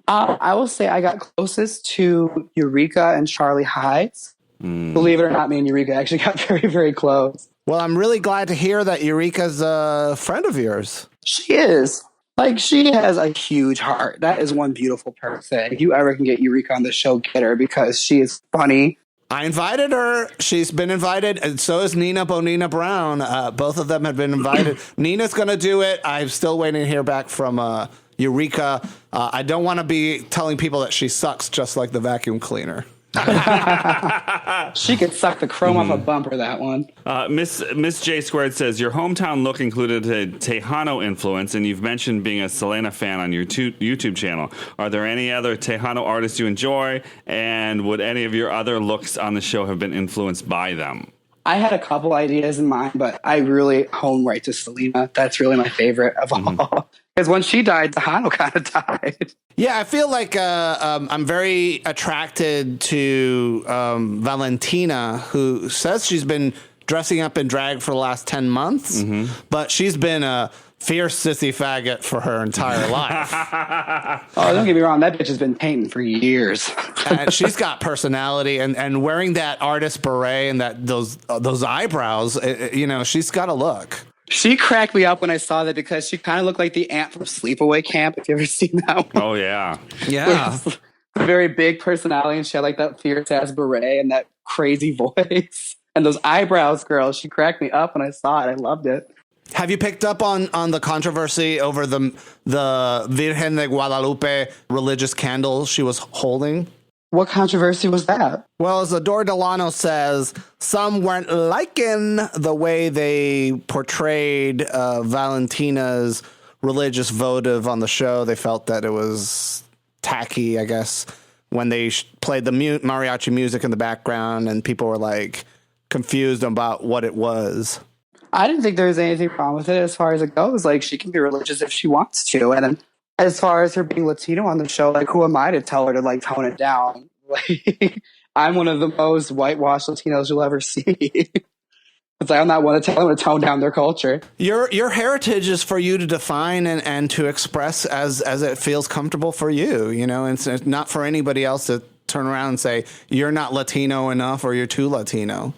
I will say I got closest to Eureka and Charlie Hides. Believe it or not, me and Eureka actually got very, very close. Well, I'm really glad to hear that Eureka's a friend of yours. She is. Like, she has a huge heart. That is one beautiful person. If you ever can get Eureka on the show, get her, because she is funny. I invited her. She's been invited, and so is Nina Bonina Brown. Both of them have been invited. Nina's going to do it. I'm still waiting to hear back from Eureka. I don't want to be telling people that she sucks just like the vacuum cleaner. She could suck the chrome off a bumper, that one. Miss J Squared says, your hometown look included a Tejano influence, and you've mentioned being a Selena fan on your YouTube channel. Are there any other Tejano artists you enjoy, and would any of your other looks on the show have been influenced by them? I had a couple ideas in mind, but I really hone right to Selena. That's really my favorite of all. Because when she died, Tejano kind of died. Yeah, I feel like I'm very attracted to Valentina, who says she's been dressing up in drag for the last 10 months, but she's been a fierce sissy faggot for her entire life. Oh, don't get me wrong. That bitch has been painting for years. And she's got personality, and wearing that artist beret and those eyebrows, she's got a look. She cracked me up when I saw that because she kind of looked like the ant from Sleepaway Camp, if you ever seen that one. Oh, yeah. Yeah. A very big personality, and she had like that fierce-ass beret and that crazy voice. And those eyebrows, girl, she cracked me up when I saw it. I loved it. Have you picked up on the controversy over the Virgen de Guadalupe religious candle she was holding? What controversy was that? Well, as Adore Delano says, some weren't liking the way they portrayed Valentina's religious votive on the show. They felt that it was tacky, I guess, when they played the mariachi music in the background, and people were like confused about what it was. I didn't think there was anything wrong with it as far as it goes. Like, she can be religious if she wants to. And then as far as her being Latino on the show, like, who am I to tell her to, like, tone it down? Like, I'm one of the most whitewashed Latinos you'll ever see. It's like, I'm not one to tell them to tone down their culture. Your heritage is for you to define and to express as it feels comfortable for you, and it's not for anybody else to turn around and say, you're not Latino enough or you're too Latino.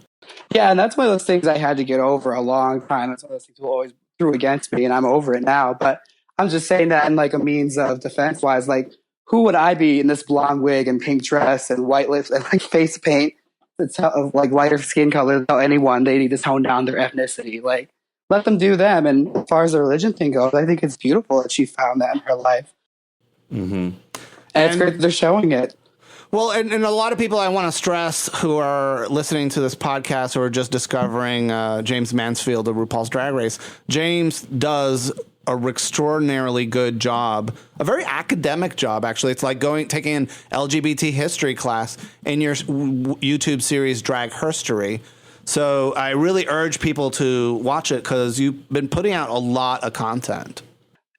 Yeah, and that's one of those things I had to get over a long time. That's one of those things people always threw against me, and I'm over it now. But I'm just saying that in like a means of defense-wise. Like, who would I be in this blonde wig and pink dress and white lips and like face paint that's like lighter skin color to tell anyone they need to tone down their ethnicity? Like, let them do them. And as far as the religion thing goes, I think it's beautiful that she found that in her life. Mm-hmm. And it's great that they're showing it. Well, and a lot of people I want to stress who are listening to this podcast or just discovering Jaymes Mansfield of RuPaul's Drag Race, Jaymes does an extraordinarily good job, a very academic job, actually. It's like taking an LGBT history class in your YouTube series, Drag Herstory. So I really urge people to watch it because you've been putting out a lot of content.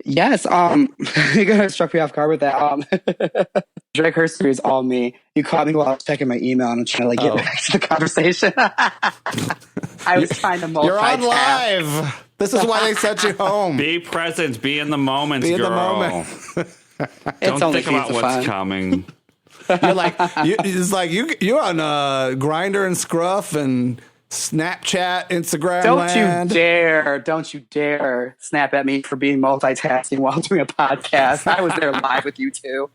Yes, you kind of struck me off guard with that. Drag Herstory is all me. You caught me while I was checking my email and I'm trying to like get back to the conversation. I was trying to multitask. You're on live. This is why they sent you home. Be present. Be in the moment, Be in girl. the moment. Don't think about what's coming. You're like, it's like you on Grindr and Scruff and Snapchat, Instagram. Don't you dare snap at me for being multitasking while doing a podcast. I was there live with you too.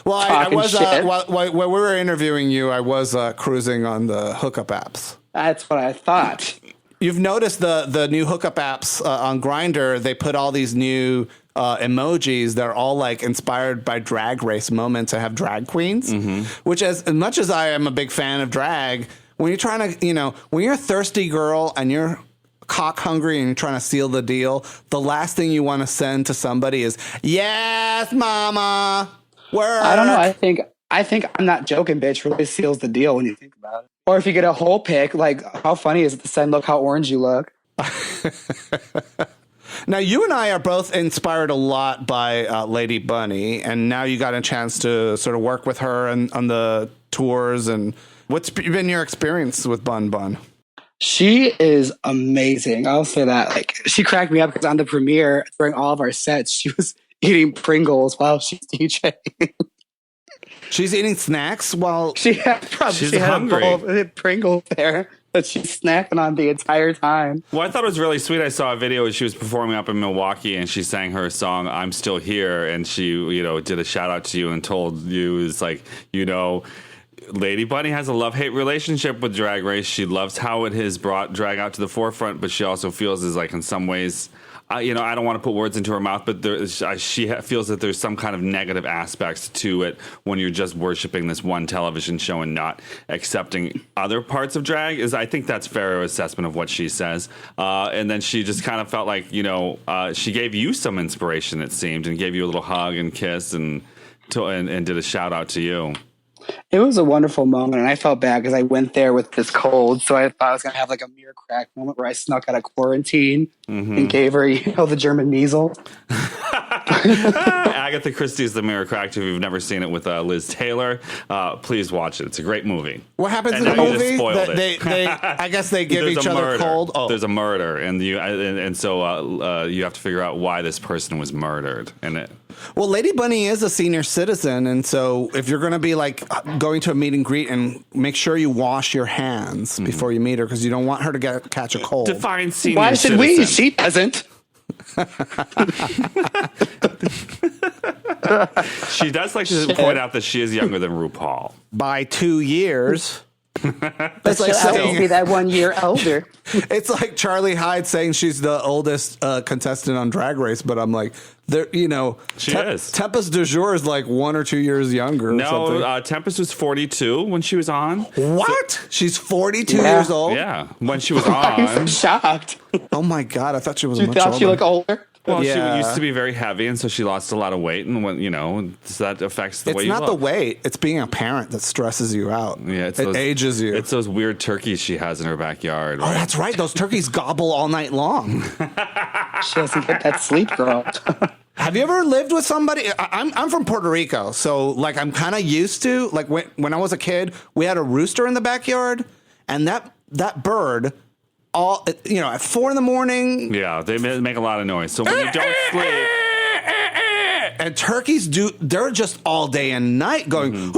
Well, I was while we were interviewing you, I was cruising on the hookup apps. That's what I thought. You've noticed the new hookup apps on Grindr. They put all these new emojis. They're all like inspired by Drag Race moments and have drag queens. Mm-hmm. Which, as much as I am a big fan of drag, when you're trying to, when you're a thirsty girl and you're cock hungry and you're trying to seal the deal, the last thing you want to send to somebody is, "Yes, mama." Work. I don't know. I think I'm not joking, bitch, really seals the deal when you think about it. Or if you get a whole pic, like, how funny is it to send, "Look how orange you look"? Now, you and I are both inspired a lot by Lady Bunny, and now you got a chance to sort of work with her on the tours. And what's been your experience with Bun Bun? She is amazing. I'll say that. Like, she cracked me up because on the premiere, during all of our sets, she was eating Pringles while she's DJing. She's eating snacks while she's hungry. A bowl of Pringles there that she's snacking on the entire time. Well, I thought it was really sweet. I saw a video where she was performing up in Milwaukee and she sang her song "I'm Still Here," and she, did a shout out to you and told you, it's like, Lady Bunny has a love-hate relationship with Drag Race. She loves how it has brought drag out to the forefront, but she also feels as like in some ways I don't want to put words into her mouth, but she feels that there's some kind of negative aspects to it when you're just worshiping this one television show and not accepting other parts of drag. I think that's fair assessment of what she says. And then she just kind of felt like, she gave you some inspiration, it seemed, and gave you a little hug and kiss and did a shout out to you. It was a wonderful moment, and I felt bad because I went there with this cold, so I thought I was going to have like a mirror crack moment where I snuck out of quarantine and gave her, the German measles. Agatha Christie's The Mirror Cracked. If you've never seen it with Liz Taylor, please watch it. It's a great movie. What happens And in the now you just movie? spoiled They, I guess they give There's each a other murder. cold. Oh, There's a murder, and so you have to figure out why this person was murdered. well, Lady Bunny is a senior citizen, and so if you're going to be like going to a meet and greet, and make sure you wash your hands before you meet her because you don't want her to catch a cold. Define senior Why should citizen. we? She doesn't. She does like to point out that she is younger than RuPaul. By 2 years. It's like She'll always be saying, that 1 year older. it's like Charlie Hyde saying she's the oldest contestant on Drag Race, but I'm like, She is. Tempest du Jour is like 1 or 2 years younger. Or something. No, Tempest was 42 when she was on. What? She's 42 Yeah. years old? Yeah, when she was I'm on. shocked. Oh my God, I thought she was You much thought older. she looked older? Well, Yeah. she used to be very heavy, and so she lost a lot of weight, and so that affects the way It's you not look. the weight. It's being a parent that stresses you out. Yeah, it ages you. It's those weird turkeys she has in her backyard. Oh, that's right. Those turkeys gobble all night long. She doesn't get that sleep, girl. Have you ever lived with somebody? I'm from Puerto Rico, so like I'm kind of used to like when I was a kid, we had a rooster in the backyard, and that bird, at 4 a.m. Yeah, they make a lot of noise. So when you don't sleep, and turkeys they're just all day and night going.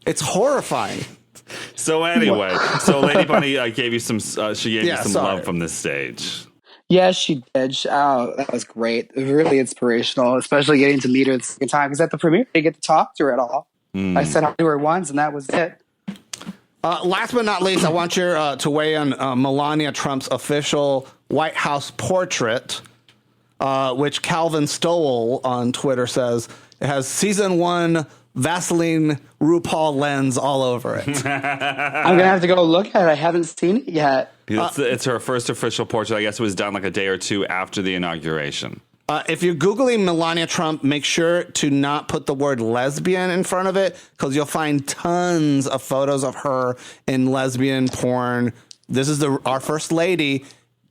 It's horrifying. so anyway, Lady Bunny gave you some. She gave you some sorry. love from this stage. Yes, she did. That was great. It was really inspirational, especially getting to meet her the second time because at the premiere, I didn't get to talk to her at all. I said hi to her once, and that was it. Last but not least, I want you to weigh on Melania Trump's official White House portrait, which Calvin Stowell on Twitter says it has season 1 Vaseline RuPaul lens all over it. I'm going to have to go look at it. I haven't seen it yet. It's her first official portrait. I guess it was done like a day or two after the inauguration. If you're Googling Melania Trump, make sure to not put the word lesbian in front of it because you'll find tons of photos of her in lesbian porn. This is our first lady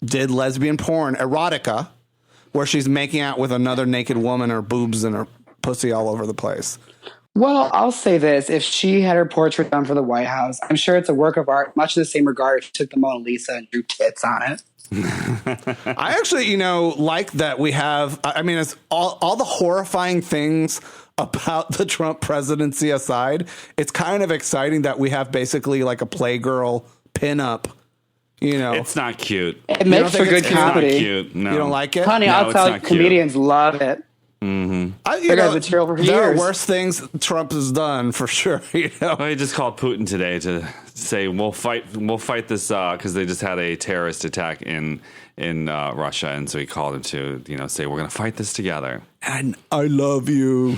did lesbian porn, erotica, where she's making out with another naked woman, her boobs and her pussy all over the place. Well, I'll say this. If she had her portrait done for the White House, I'm sure it's a work of art, much in the same regard if she took the Mona Lisa and drew tits on it. I actually, like that we have, it's all the horrifying things about the Trump presidency aside, it's kind of exciting that we have basically like a Playgirl pinup, It's not cute. It makes for good It's not comedy. cute. No. You don't like it? Honey, No, I'll it's tell you, not cute. comedians love it. There got material for there are years. worse things Trump has done for sure. Well, he just called Putin today to say we'll fight this because they just had a terrorist attack in Russia, and so he called him to say we're going to fight this together. And I love you.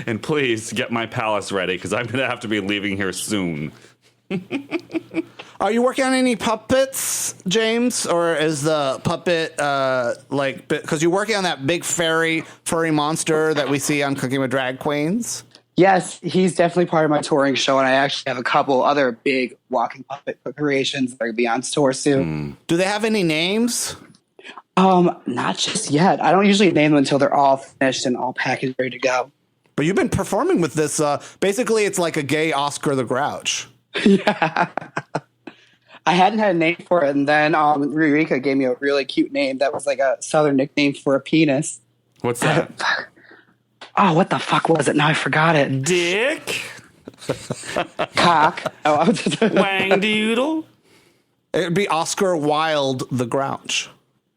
And please get my palace ready because I'm going to have to be leaving here soon. Are you working on any puppets, James, or is the puppet because you're working on that big furry monster that we see on Cooking with Drag Queens? Yes, he's definitely part of my touring show, and I actually have a couple other big walking puppet creations that are going to be on tour soon. Do they have any names? Not just yet. I don't usually name them until they're all finished and all packaged, ready to go. But you've been performing with this. Basically, it's like a gay Oscar the Grouch. Yeah. I hadn't had a name for it, and then Ririka gave me a really cute name that was like a southern nickname for a penis. What's that? Oh, what the fuck was it? Now I forgot it. Dick? Cock. Wang doodle? It'd be Oscar Wilde the Grouch.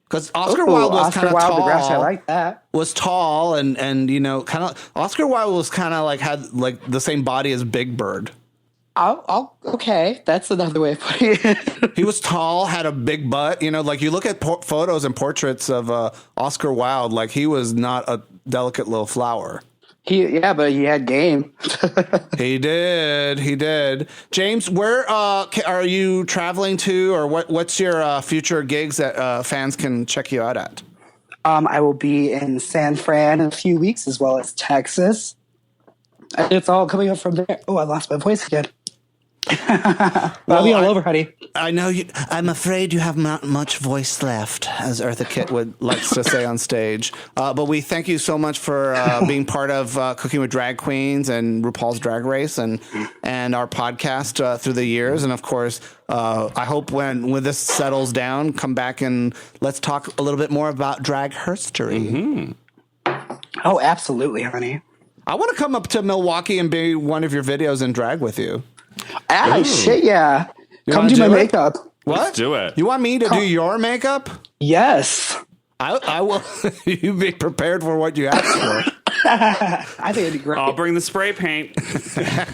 Because Oscar Ooh, Wilde was Oscar kind of Wilde tall. the Grouch, I like that. Was tall and kind of Oscar Wilde was kind of like had like the same body as Big Bird. Okay. That's another way of putting it. He was tall, had a big butt. You know, like you look at photos and portraits of Oscar Wilde, like he was not a delicate little flower. But he had game. He did. James, where are you traveling to, or what's your future gigs that fans can check you out at? I will be in San Fran in a few weeks, as well as Texas. And it's all coming up from there. Oh, I lost my voice again. I'll be all over, honey. I know you. I'm afraid you have not much voice left, as Eartha Kitt likes to say on stage. But we thank you so much for being part of Cooking with Drag Queens and RuPaul's Drag Race and our podcast through the years. And of course, I hope when this settles down, come back and let's talk a little bit more about Drag Herstory. Oh, absolutely, honey. I want to come up to Milwaukee and be one of your videos in drag with you. Shit, yeah. You Come wanna do my do it? makeup. What? Let's do it. You want me to do your makeup? Yes. I will. You be prepared for what you ask for. I think it'd be great. I'll bring the spray paint.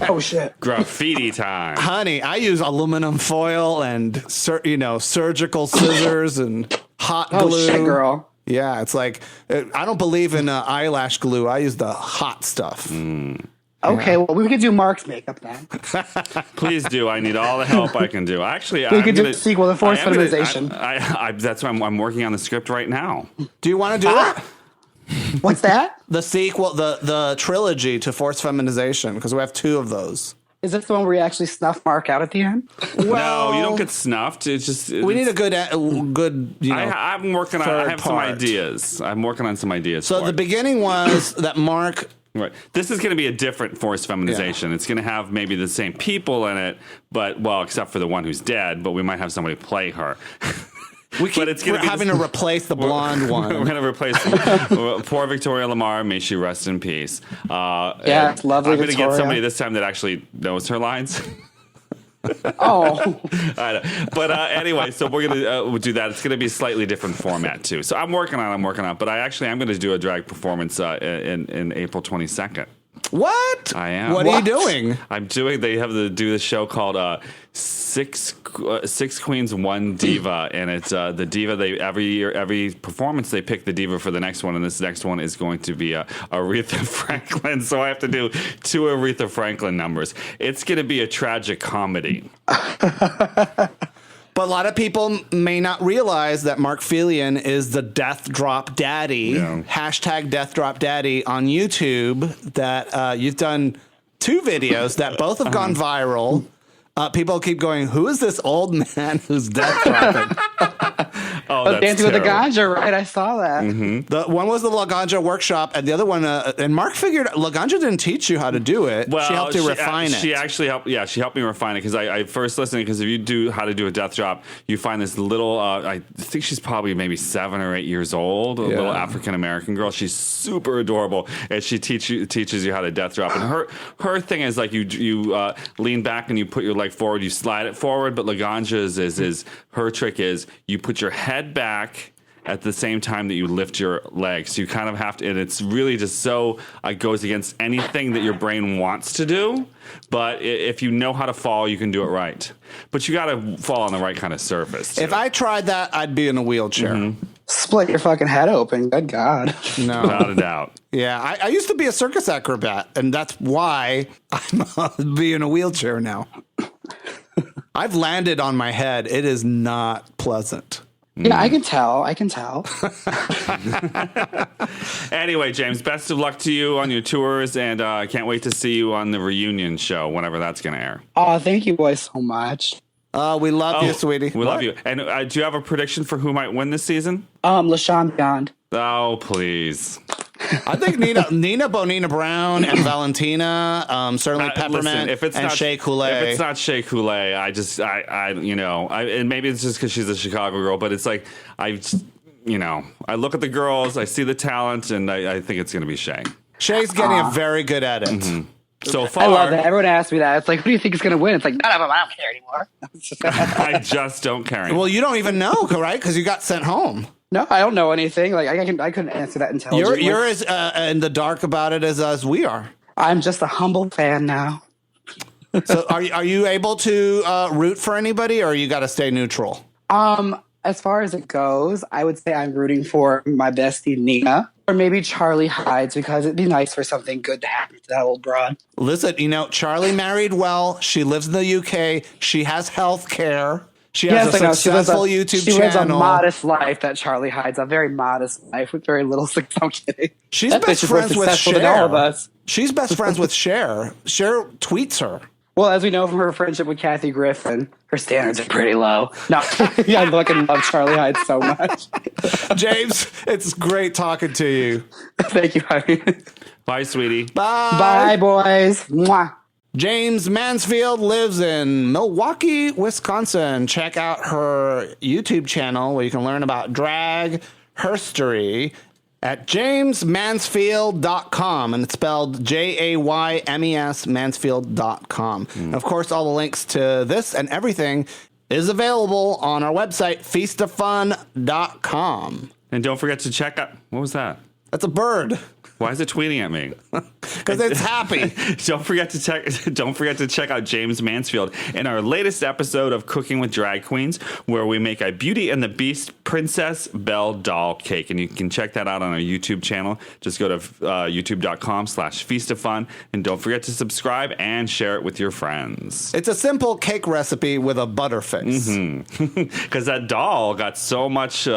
Oh, shit. Graffiti time. Honey, I use aluminum foil and surgical scissors and hot glue. Oh, shit, girl. Yeah, it's like I don't believe in eyelash glue. I use the hot stuff. Okay, well, we could do Mark's makeup then. Please do. I need all the help I can do. Actually, We could do a sequel to Forced Feminization. That's why I'm working on the script right now. Do you want to do it? What's that? The sequel, the trilogy to Forced Feminization, because we have 2 of those. Is this the one where you actually snuff Mark out at the end? No, you don't get snuffed. It's just We need a good. I'm working on. I have some part. ideas. I'm working on some ideas. So for the it. beginning was that Mark. Right. This is going to be a different forced feminization. It's going to have maybe the same people in it, but except for the one who's dead. But we might have somebody play her. We keep having to replace the blonde one. We're going to replace poor Victoria Lamar. May she rest in peace. Yeah, it's lovely. I'm going to get Victoria. somebody this time that actually knows her lines. Oh. I know. But anyway, so we're gonna do that. It's gonna be a slightly different format too. So I'm working on it. But I'm gonna do a drag performance in April 22nd. What? I am. What are you doing? I'm doing. They have to do this show called Six Queens, One Diva, and it's the diva. They every performance they pick the diva for the next one, and this next one is going to be Aretha Franklin. So I have to do 2 Aretha Franklin numbers. It's going to be a tragic comedy. But a lot of people may not realize that Mark Felian is the Death Drop Daddy, hashtag Death Drop Daddy on YouTube, that you've done 2 videos that both have gone viral. People keep going, who is this old man who's death dropping? That's Dancing with the terrible. Ganja, right? I saw that. Mm-hmm. The one was the Laganja workshop, and the other one, and Mark figured Laganja didn't teach you how to do it. Well, she helped you refine it. She actually helped. Yeah, she helped me refine it because I first listened. Because if you do how to do a death drop, you find this little. I think she's probably maybe 7 or 8 years old. A little African American girl. She's super adorable, and she teaches you how to death drop. And her thing is like you lean back and you put your leg forward, you slide it forward. But Laganja's is her trick is you put your head back at the same time that you lift your legs. So you kind of have to, and it's really just so goes against anything that your brain wants to do. But if you know how to fall, you can do it right. But you got to fall on the right kind of surface, too. If I tried that, I'd be in a wheelchair. Split your fucking head open. Good God. No. Without a doubt. Yeah, I used to be a circus acrobat, and that's why I'm be in a wheelchair now. I've landed on my head. It is not pleasant. Yeah, I can tell. Anyway, James, best of luck to you on your tours, and I can't wait to see you on the reunion show, whenever that's going to air. Oh, thank you boys so much. We love you, sweetie. We love you. And do you have a prediction for who might win this season? LaShawn Beyond. Oh, please. I think Nina Bonina Brown and Valentina, certainly Peppermint, Listen, if it's and not Shea Coulee. If it's not Shea Coulee, and maybe it's just because she's a Chicago girl, but it's like, I look at the girls, I see the talent, and I think it's going to be Shea. Shea's getting a very good at it. Mm-hmm. So far, I love that. Everyone asks me that. It's like, who do you think is going to win? It's like, none of them. I don't care anymore. I just don't care anymore. Well, you don't even know, right? Because you got sent home. No, I don't know anything. Like I couldn't answer that intelligently. You're as in the dark about it as we are. I'm just a humble fan now. So are you able to root for anybody, or you got to stay neutral? As far as it goes, I would say I'm rooting for my bestie Nina, or maybe Charlie Hides, because it'd be nice for something good to happen to that old broad. Listen, Charlie married well. She lives in the UK. She has health care. She has a successful YouTube channel. She lives a modest life, that Charlie Hides, a very modest life with very little success. I'm kidding. She's that best friends with Cher. All of us. She's best friends with Cher. Cher tweets her. Well, as we know from her friendship with Kathy Griffin, her standards are pretty low. No, yeah, I fucking love Charlie Hides so much. James, it's great talking to you. Thank you, honey. Bye, sweetie. Bye. Bye, boys. Mwah. Jaymes Mansfield lives in Milwaukee, Wisconsin. Check out her YouTube channel where you can learn about Drag Herstory at JaymesMansfield.com, and it's spelled Jaymes Mansfield.com. Of course, all the links to this and everything is available on our website, feastoffun.com. And don't forget to check out... What was that? That's a bird. Why is it tweeting at me? Because it's happy. Don't forget to check out Jaymes Mansfield in our latest episode of Cooking with Drag Queens, where we make a Beauty and the Beast Princess Belle doll cake. And you can check that out on our YouTube channel. Just go to youtube.com/feastoffun. And don't forget to subscribe and share it with your friends. It's a simple cake recipe with a butterface. Because that doll got so much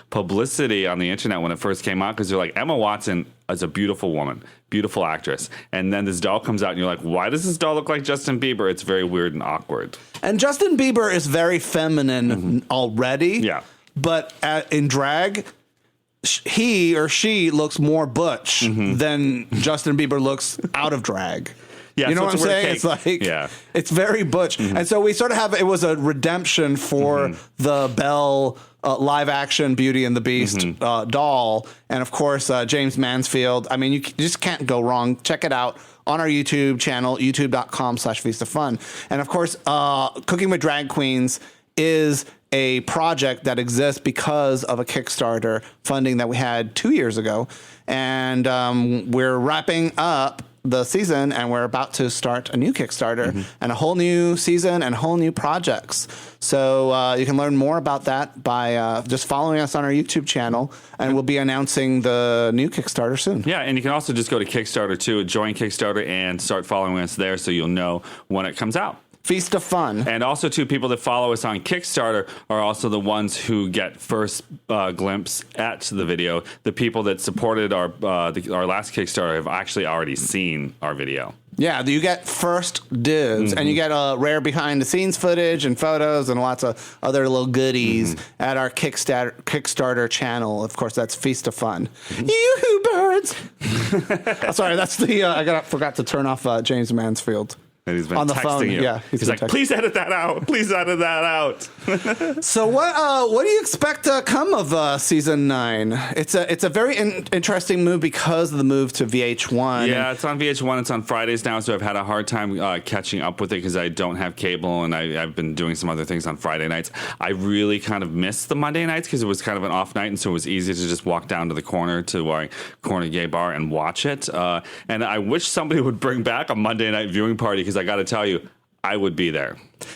publicity on the internet when it first came out, because they're like, Emma Watson is a beautiful woman, beautiful actress. And then this doll comes out and you're like, why does this doll look like Justin Bieber? It's very weird and awkward. And Justin Bieber is very feminine already. Yeah. But in drag, he or she looks more butch than Justin Bieber looks out of drag. Yeah, you know so what I'm saying? cake. It's like, it's very butch. And so we sort of it was a redemption for the Belle live action Beauty and the Beast doll. And of course, Jaymes Mansfield. I mean, you just can't go wrong. Check it out on our YouTube channel, youtube.com/feastoffun. And of course, Cooking with Drag Queens is a project that exists because of a Kickstarter funding that we had 2 years ago. And we're wrapping up the season, and we're about to start a new Kickstarter and a whole new season and whole new projects. So you can learn more about that by just following us on our YouTube channel, and we'll be announcing the new Kickstarter soon. Yeah, and you can also just go to Kickstarter too, join Kickstarter, and start following us there so you'll know when it comes out. Feast of Fun. And also, too, people that follow us on Kickstarter are also the ones who get first glimpse at the video. The people that supported our last Kickstarter have actually already seen our video. Yeah, you get first dibs, and you get a rare behind-the-scenes footage and photos and lots of other little goodies at our Kickstarter channel. Of course, that's Feast of Fun. Yoo-hoo, birds! Sorry, that's the... I forgot to turn off Jaymes Mansfield. And he's been on the texting phone. you. Yeah, he's like, please edit that out. Please edit that out. So what do you expect to come of season 9? It's a very interesting move because of the move to VH1. Yeah, it's on VH1. It's on Fridays now, so I've had a hard time catching up with it because I don't have cable, and I've been doing some other things on Friday nights. I really kind of missed the Monday nights because it was kind of an off night, and so it was easy to just walk down to the corner to our corner gay bar and watch it. And I wish somebody would bring back a Monday night viewing party, because I got to tell you, I would be there.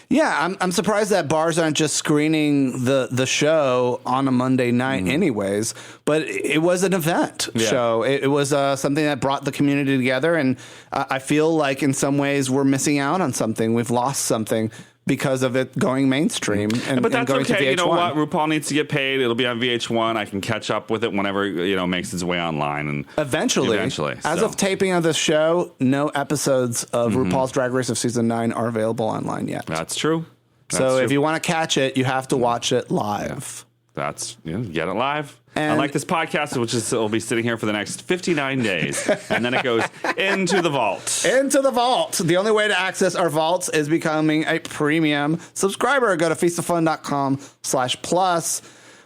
Yeah, I'm surprised that bars aren't just screening the show on a Monday night anyways, but it was an event show. It was something that brought the community together, and I feel like in some ways we're missing out on something. We've lost something because of it going mainstream and, but that's going to VH1. You know what? RuPaul needs to get paid. It'll be on VH1. I can catch up with it whenever it makes its way online. And eventually. As of taping of this show, no episodes of RuPaul's Drag Race of Season 9 are available online yet. That's true. If you want to catch it, you have to watch it live. That's get it live. And unlike this podcast, which will be sitting here for the next 59 days, and then it goes into the vault. Into the vault. The only way to access our vaults is becoming a premium subscriber. Go to feastoffun.com/plus,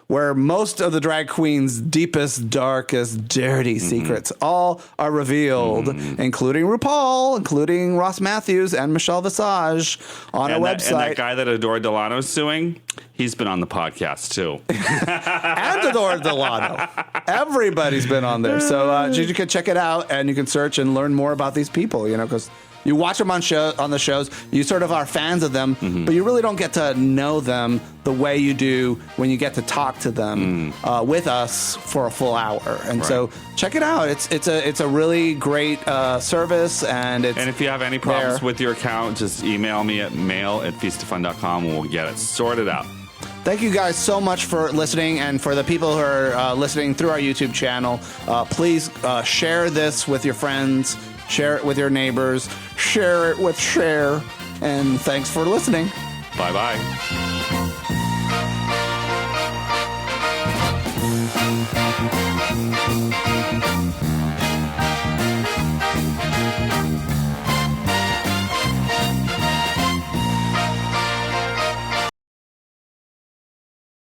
where most of the drag queen's deepest, darkest, dirty secrets all are revealed, including RuPaul, including Ross Matthews and Michelle Visage on our website. And that guy that Adore Delano is suing, he's been on the podcast too. And Adore Delano. Everybody's been on there. So you can check it out, and you can search and learn more about these people, because You watch them on the shows. You sort of are fans of them, but you really don't get to know them the way you do when you get to talk to them with us for a full hour. And so check it out. It's a really great service, and if you have any problems with your account, just email me at mail@feastofun.com and we'll get it sorted out. Thank you guys so much for listening, and for the people who are listening through our YouTube channel, please share this with your friends, share it with your neighbors, share it with Cher, and thanks for listening. Bye-bye.